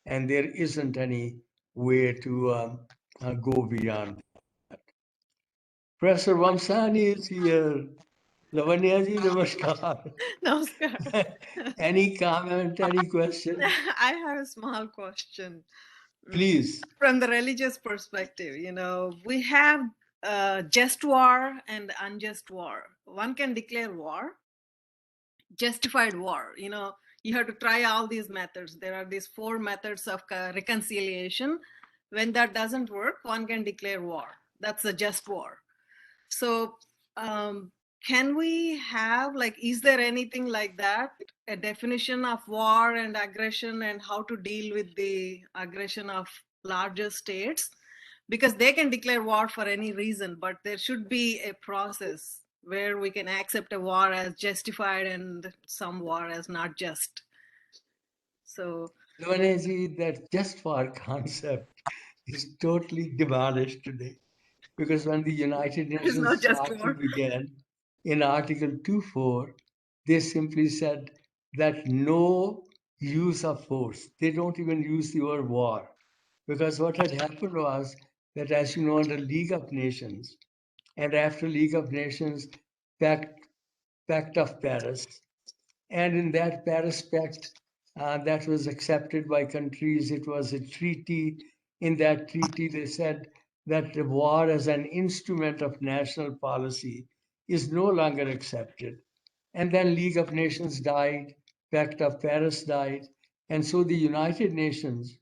and there isn't any way to go beyond that. Professor Vamsani is here. Lavanya ji, namaskar. Namaskar. Any comment, any question? I have a small question. Please. From the religious perspective, we have just war and unjust war. One can declare war, justified war. You have to try all these methods. There are these 4 methods of reconciliation. When that doesn't work, one can declare war. That's a just war. So can we have, is there anything like that, a definition of war and aggression and how to deal with the aggression of larger states? Because they can declare war for any reason, but there should be a process where we can accept a war as justified and some war as not just. So, Lavanya, that just war concept is totally demolished today. Because when the United Nations Charter began in Article 2.4, they simply said that no use of force. They don't even use the word war. Because what had happened was that, as you know, under League of Nations, and after League of Nations, Pact of Paris, and in that Paris Pact that was accepted by countries, it was a treaty. In that treaty, they said that the war as an instrument of national policy is no longer accepted. And then League of Nations died, Pact of Paris died, and so the United Nations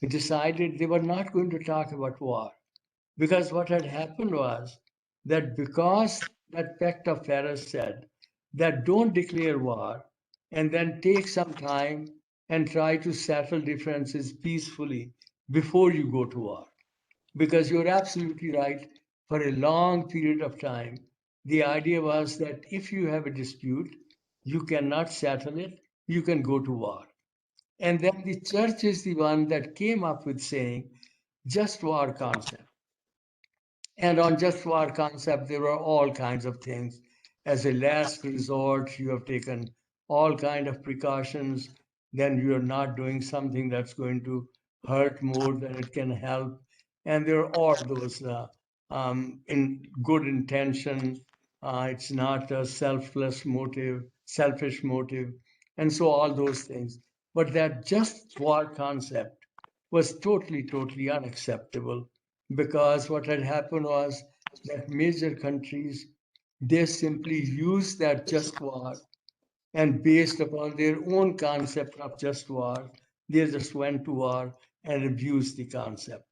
decided they were not going to talk about war. Because what had happened was that because that Pact of Paris said that don't declare war and then take some time and try to settle differences peacefully before you go to war. Because you're absolutely right, for a long period of time, the idea was that if you have a dispute, you cannot settle it, you can go to war. And then the church is the one that came up with saying just war concept. And on just war concept, there are all kinds of things. As a last resort, you have taken all kinds of precautions. Then you are not doing something that's going to hurt more than it can help. And there are all those in good intention. It's not a selfish motive, and so all those things. But that just war concept was totally, totally unacceptable, because what had happened was that major countries, they simply used that just war, and based upon their own concept of just war, they just went to war and abused the concept.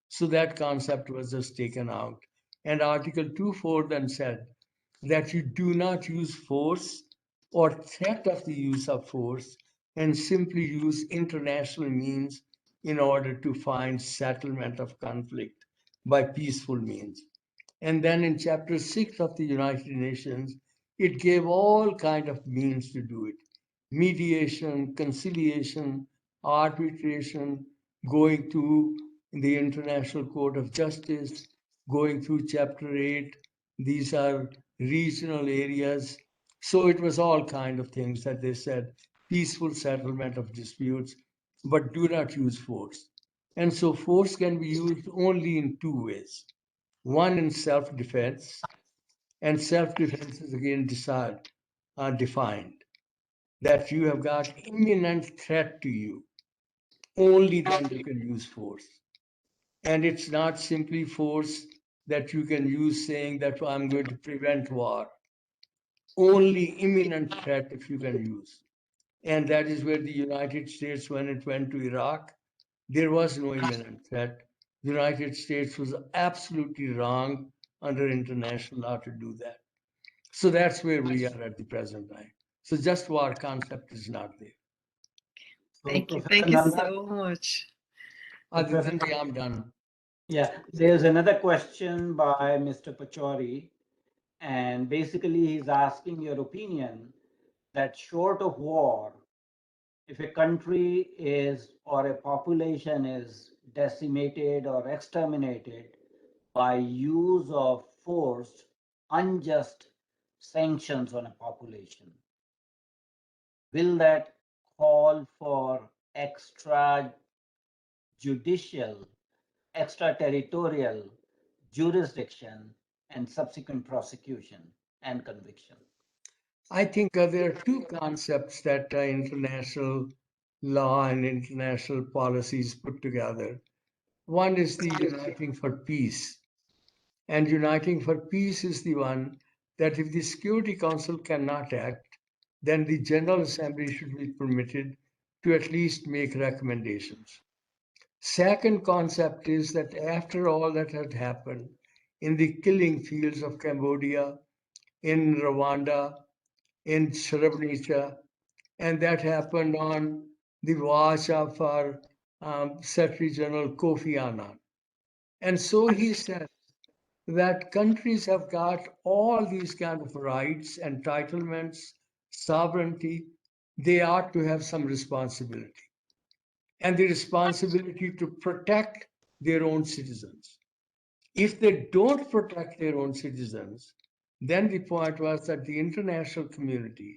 So that concept was just taken out. And Article 2.4 then said that you do not use force or threat of the use of force, and simply use international means in order to find settlement of conflict by peaceful means. And then in Chapter 6 of the United Nations, it gave all kind of means to do it. Mediation, conciliation, arbitration, going to the International Court of Justice, going through Chapter 8. These are regional areas. So it was all kind of things that they said, peaceful settlement of disputes, but do not use force. And so force can be used only in 2 ways. One, in self-defense, and self-defense is again defined that you have got imminent threat to you. Only then you can use force. And it's not simply force that you can use saying that I'm going to prevent war. Only imminent threat if you can use. And that is where the United States, when it went to Iraq, there was no imminent threat. The United States was absolutely wrong under international law to do that. So that's where we are at the present time. So just war concept is not there. thank you. Thank you so much. Aditya, I'm done. Yeah, there's another question by Mr. Pachori, And basically, he's asking your opinion that short of war, if a country is or a population is decimated or exterminated by use of forced, unjust sanctions on a population, will that call for extraterritorial jurisdiction and subsequent prosecution and conviction? I think there are two concepts that international law and international policies put together. One is the uniting for peace. And uniting for peace is the one that if the Security Council cannot act, then the General Assembly should be permitted to at least make recommendations. Second concept is that after all that had happened in the killing fields of Cambodia, in Rwanda, in Srebrenica, and that happened on the watch of our Secretary General Kofi Annan. And so he said that countries have got all these kind of rights, entitlements, sovereignty. They ought to have some responsibility. And the responsibility to protect their own citizens. If they don't protect their own citizens, then the point was that the international community,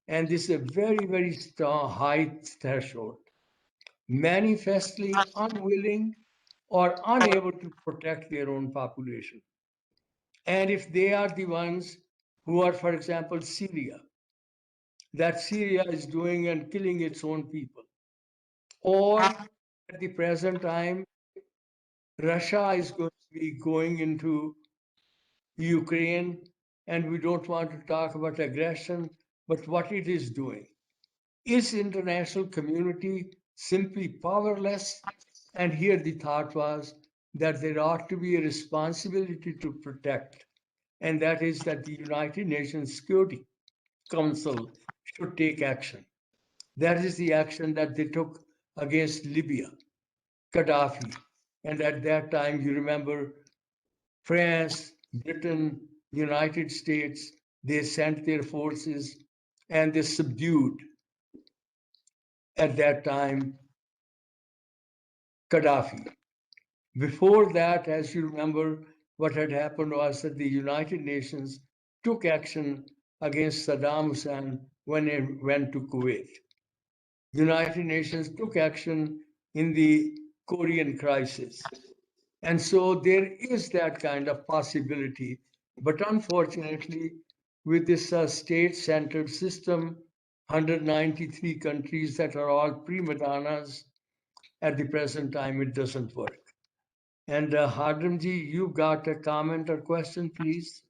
and this is a very, very high threshold, manifestly unwilling or unable to protect their own population. And if they are the ones who are, for example, Syria, that Syria is doing and killing its own people, or at the present time, Russia is going to be going into Ukraine, and we don't want to talk about aggression, but what it is doing. Is international community simply powerless? And here the thought was that there ought to be a responsibility to protect, and that is that the United Nations Security Council should take action. That is the action that they took against Libya, Gaddafi. And at that time, you remember France, Britain, United States, they sent their forces and they subdued at that time Gaddafi. Before that, as you remember, what had happened was that the United Nations took action against Saddam Hussein when it went to Kuwait. The United Nations took action in the Korean crisis. And so there is that kind of possibility. But unfortunately, with this state-centered system, 193 countries that are all prima donnas, at the present time, it doesn't work. And Hardamji, you got a comment or question, please?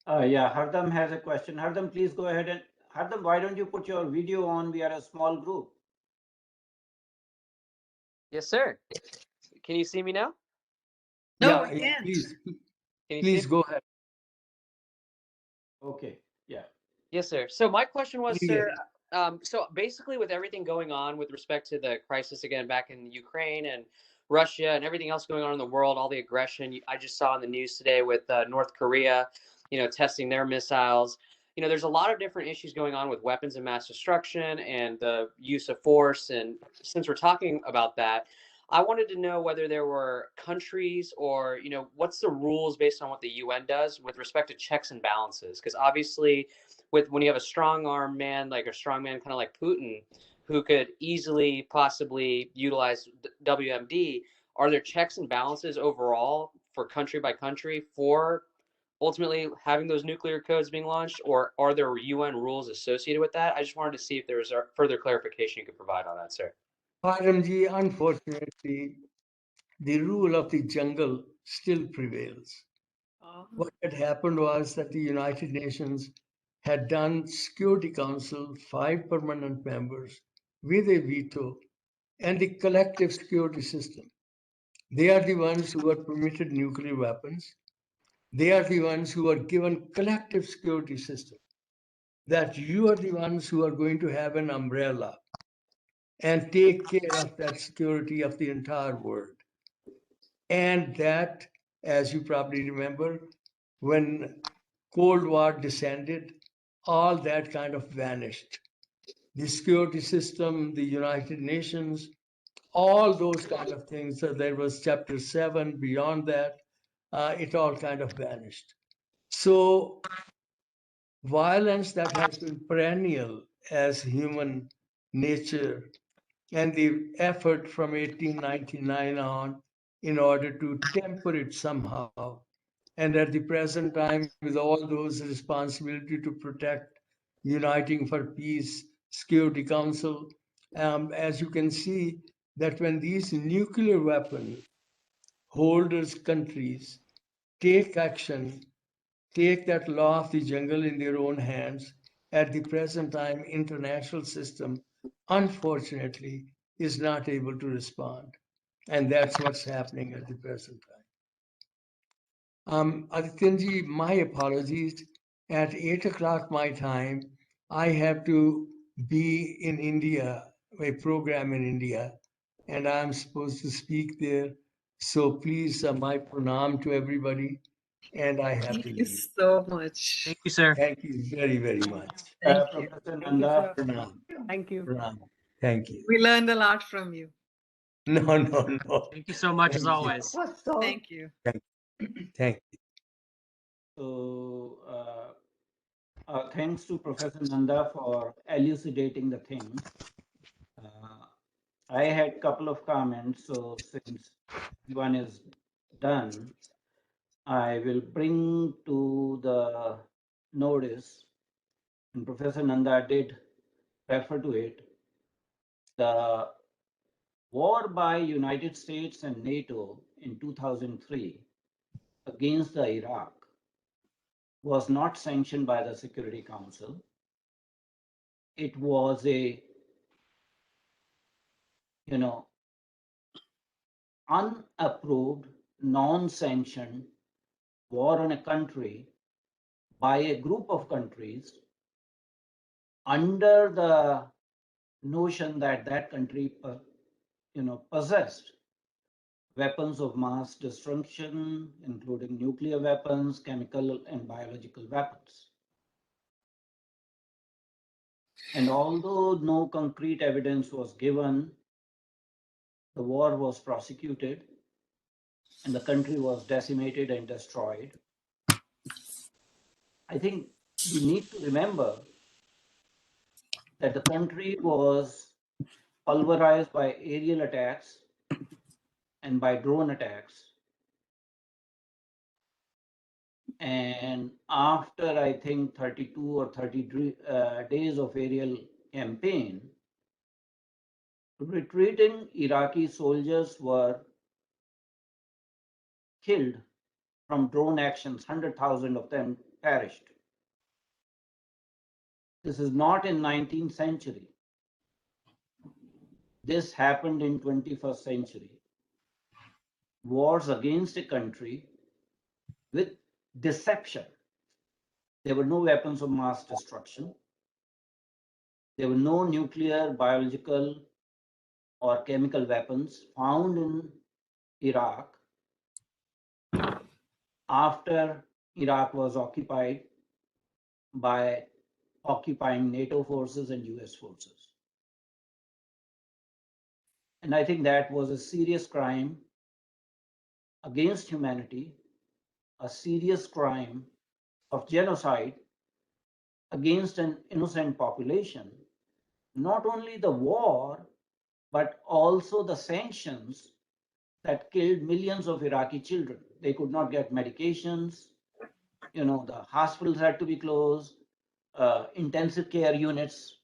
Yeah, Hardam has a question. Hardam, please go ahead and Hardam, why don't you put your video on? We are a small group. Yes, sir. Can you see me now? No, Yeah, we can't. please, Can you please see me? go ahead. Okay, yeah. Yes, sir. So my question was, Clear. sir, so basically with everything going on with respect to the crisis again back in Ukraine and Russia and everything else going on in the world, all the aggression I just saw in the news today with North Korea, testing their missiles. There's a lot of different issues going on with weapons of mass destruction and the use of force. And since we're talking about that, I wanted to know whether there were countries or, what's the rules based on what the UN does with respect to checks and balances? Because obviously, when you have a strong arm man, like a strong man kind of like Putin, who could easily possibly utilize WMD, are there checks and balances overall for country by country for ultimately having those nuclear codes being launched, or are there UN rules associated with that? I just wanted to see if there was a further clarification you could provide on that, sir. Paramji, unfortunately, the rule of the jungle still prevails. Oh. What had happened was that the United Nations had done Security Council 5 permanent members with a veto and the collective security system. They are the ones who are permitted nuclear weapons. They are the ones who are given collective security system, that you are the ones who are going to have an umbrella and take care of that security of the entire world. And that, as you probably remember, when Cold War descended, all that kind of vanished. The security system, the United Nations, all those kind of things. So there was Chapter 7, beyond that, it all kind of vanished. So violence that has been perennial as human nature, and the effort from 1899 on in order to temper it somehow. And at the present time, with all those responsibility to protect, uniting for peace, Security Council, as you can see, that when these nuclear weapon holders countries take action, take that law of the jungle in their own hands, at the present time, international system, unfortunately, is not able to respond. And that's what's happening at the present time. Adityanji, my apologies. At 8 o'clock my time, I have to be in India, a program in India, and I'm supposed to speak there. So please, my pranam to everybody, and I have Thank to you leave. so much. Thank you, sir. Thank you very, very much. Thank you. Professor Thank you, Nanda, sir. Pranam. Thank you. Pranam. Thank you. We learned a lot from you. No, no, no. Thank you so much as Thank you. always. Thank you. Thank you. So thanks to Professor Nanda for elucidating the things. I had a couple of comments, so since one is done, I will bring to the notice, and Professor Nanda did refer to it, the war by United States and NATO in 2003 against the Iraq was not sanctioned by the Security Council. It was a, unapproved, non-sanctioned war on a country by a group of countries under the notion that that country, possessed weapons of mass destruction, including nuclear weapons, chemical and biological weapons. And although no concrete evidence was given, the war was prosecuted and the country was decimated and destroyed. I think we need to remember that the country was pulverized by aerial attacks and by drone attacks. And after, I think, 32 or 33 days of aerial campaign, retreating Iraqi soldiers were killed from drone actions. 100,000 of them perished. This is not in 19th century. This happened in 21st century. Wars against a country with deception. There were no weapons of mass destruction. There were no nuclear, biological, or chemical weapons found in Iraq after Iraq was occupied by occupying NATO forces and US forces. And I think that was a serious crime against humanity, a serious crime of genocide against an innocent population. Not only the war, but also the sanctions that killed millions of Iraqi children. They could not get medications. The hospitals had to be closed. Intensive care units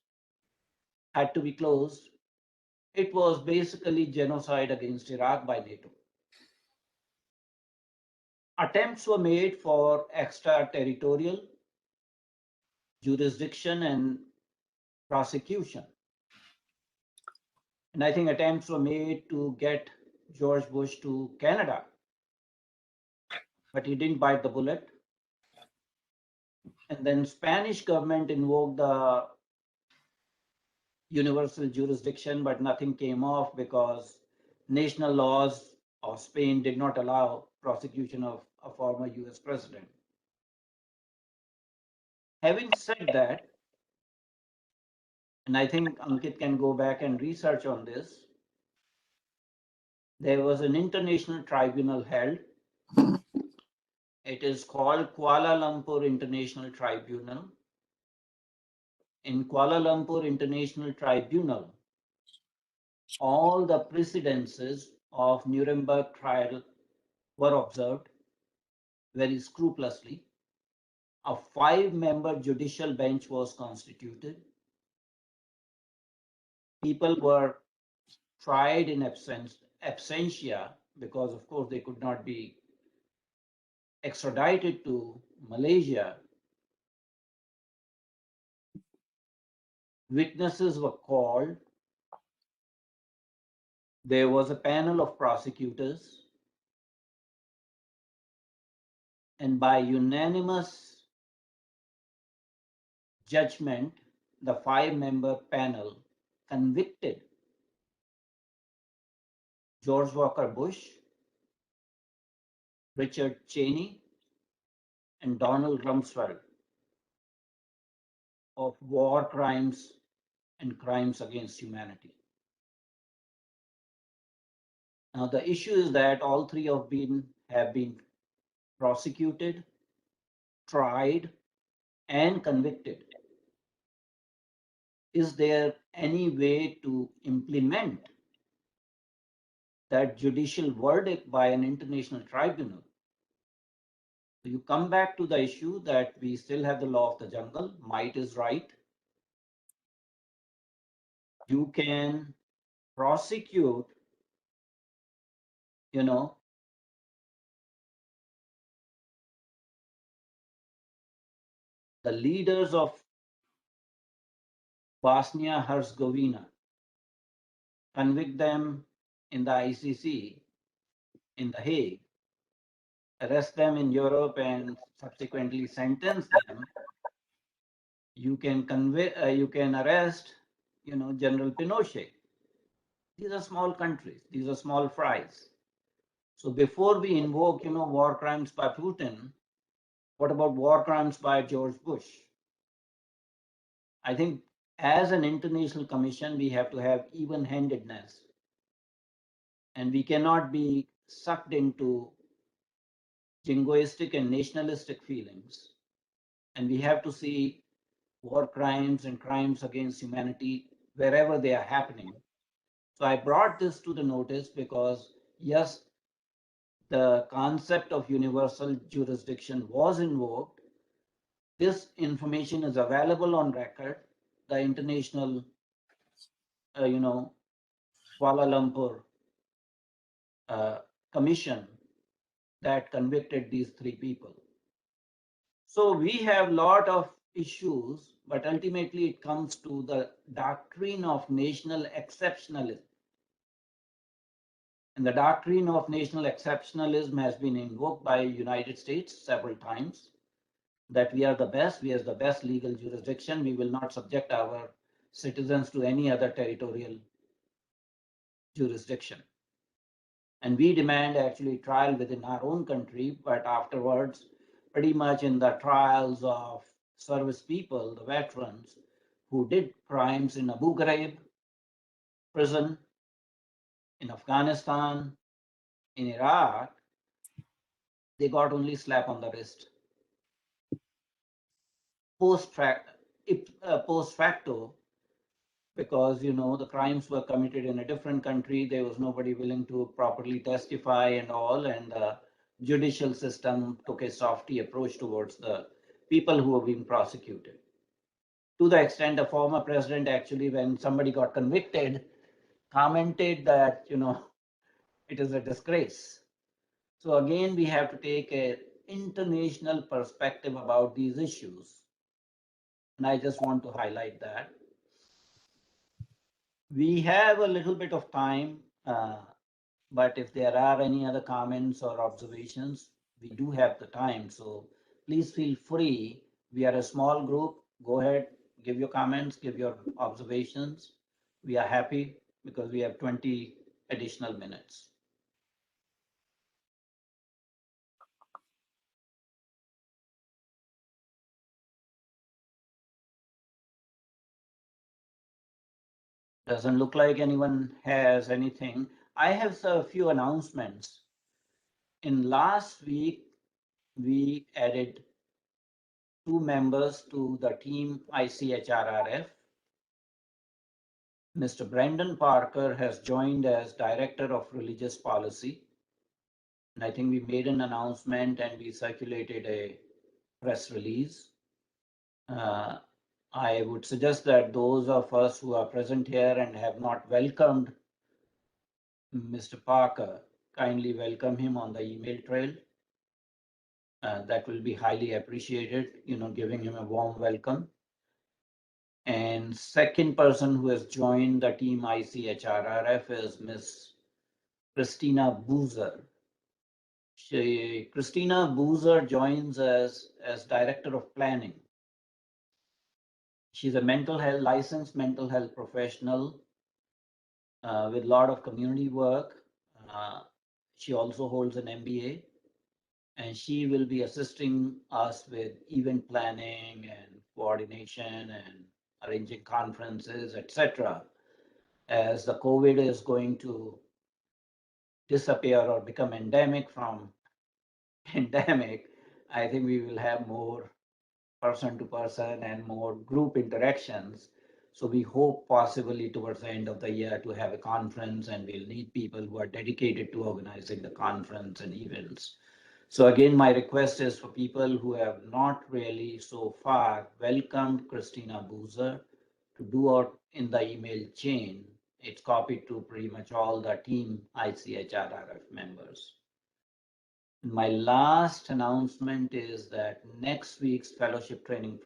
had to be closed. It was basically genocide against Iraq by NATO. Attempts were made for extra-territorial jurisdiction and prosecution. And I think attempts were made to get George Bush to Canada, but he didn't bite the bullet. And then Spanish government invoked the universal jurisdiction, but nothing came off because national laws of Spain did not allow prosecution of a former US president. Having said that, and I think Ankit can go back and research on this, there was an international tribunal held. It is called Kuala Lumpur International Tribunal. In Kuala Lumpur International Tribunal, all the precedences of Nuremberg trial were observed very scrupulously. A 5-member judicial bench was constituted. People were tried in absentia because, of course, they could not be extradited to Malaysia. Witnesses were called. There was a panel of prosecutors, and by unanimous judgment, the 5-member panel convicted George Walker Bush, Richard Cheney, and Donald Rumsfeld of war crimes and crimes against humanity. Now, the issue is that all three have been prosecuted, tried, and convicted. Is there any way to implement that judicial verdict by an international tribunal? So you come back to the issue that we still have the law of the jungle. Might is right. You can prosecute, the leaders of Bosnia-Herzegovina, convict them in the ICC in The Hague, arrest them in Europe, and subsequently sentence them. You can arrest, General Pinochet. These are small countries. These are small fries. So before we invoke, war crimes by Putin, what about war crimes by George Bush? I think as an international commission, we have to have even-handedness. And we cannot be sucked into jingoistic and nationalistic feelings. And we have to see war crimes and crimes against humanity wherever they are happening. So I brought this to the notice because, yes, the concept of universal jurisdiction was invoked. This information is available on record. The International, Kuala Lumpur Commission that convicted these 3 people. So we have a lot of issues, but ultimately it comes to the doctrine of national exceptionalism. And the doctrine of national exceptionalism has been invoked by the United States several times, that we are the best, we are the best legal jurisdiction, we will not subject our citizens to any other territorial jurisdiction. And we demand actually trial within our own country, but afterwards, pretty much in the trials of service people, the veterans who did crimes in Abu Ghraib prison, in Afghanistan, in Iraq, they got only slap on the wrist. Post facto, because the crimes were committed in a different country, there was nobody willing to properly testify and all, and the judicial system took a softy approach towards the people who were being prosecuted. To the extent the former president actually, when somebody got convicted, commented that it is a disgrace. So again, we have to take an international perspective about these issues. And I just want to highlight that. We have a little bit of time, but if there are any other comments or observations, we do have the time. So please feel free. We are a small group. Go ahead, give your comments, give your observations. We are happy because we have 20 additional minutes. Doesn't look like anyone has anything. I have a few announcements. In last week, we added 2 members to the team ICHRRF. Mr. Brendan Parker has joined as Director of Religious Policy. And I think we made an announcement and we circulated a press release. I would suggest that those of us who are present here and have not welcomed Mr. Parker, kindly welcome him on the email trail. That will be highly appreciated, giving him a warm welcome. And second person who has joined the team ICHRRF is Ms. Christina Boozer. Christina Boozer joins us as Director of Planning. She's a licensed mental health professional with a lot of community work. She also holds an MBA, and she will be assisting us with event planning and coordination and arranging conferences, etc. As the COVID is going to disappear or become endemic from pandemic, I think we will have more person to person and more group interactions. So we hope possibly towards the end of the year to have a conference, and we'll need people who are dedicated to organizing the conference and events. So again, my request is for people who have not really so far welcomed Christina Boozer to do out in the email chain. It's copied to pretty much all the team ICHRRF members. My last announcement is that next week's fellowship training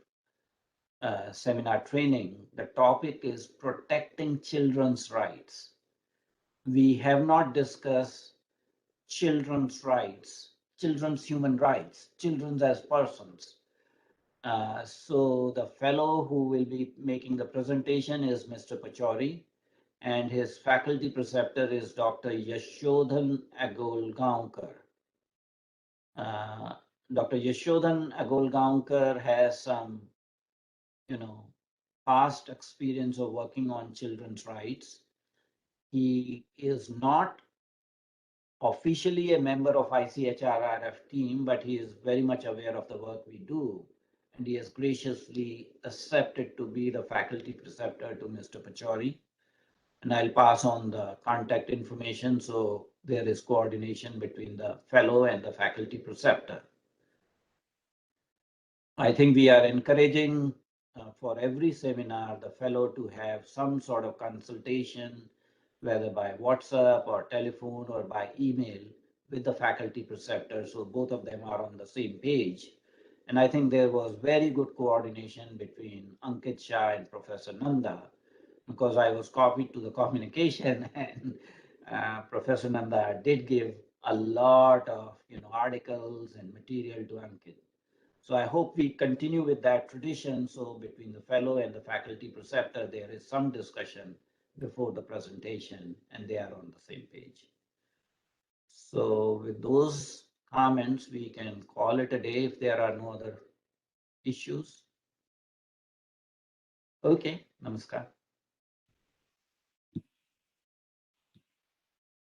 seminar training, the topic is protecting children's rights. We have not discussed children's rights, children's human rights, children as persons. So the fellow who will be making the presentation is Mr. Pachori, and his faculty preceptor is Dr. Yashodhan Agolgaonkar. Dr. Yashodhan Agolgaonkar has some, past experience of working on children's rights. He is not officially a member of ICHRRF team, but he is very much aware of the work we do. And he has graciously accepted to be the faculty preceptor to Mr. Pachori. And I'll pass on the contact information so there is coordination between the fellow and the faculty preceptor. I think we are encouraging for every seminar the fellow to have some sort of consultation, whether by WhatsApp or telephone or by email, with the faculty preceptor, so both of them are on the same page. And I think there was very good coordination between Ankit Shah and Professor Nanda, because I was copied to the communication, and Professor Nanda did give a lot of articles and material to Ankit. So I hope we continue with that tradition. So between the fellow and the faculty preceptor, there is some discussion before the presentation, and they are on the same page. So with those comments, we can call it a day if there are no other issues. Okay, namaskar.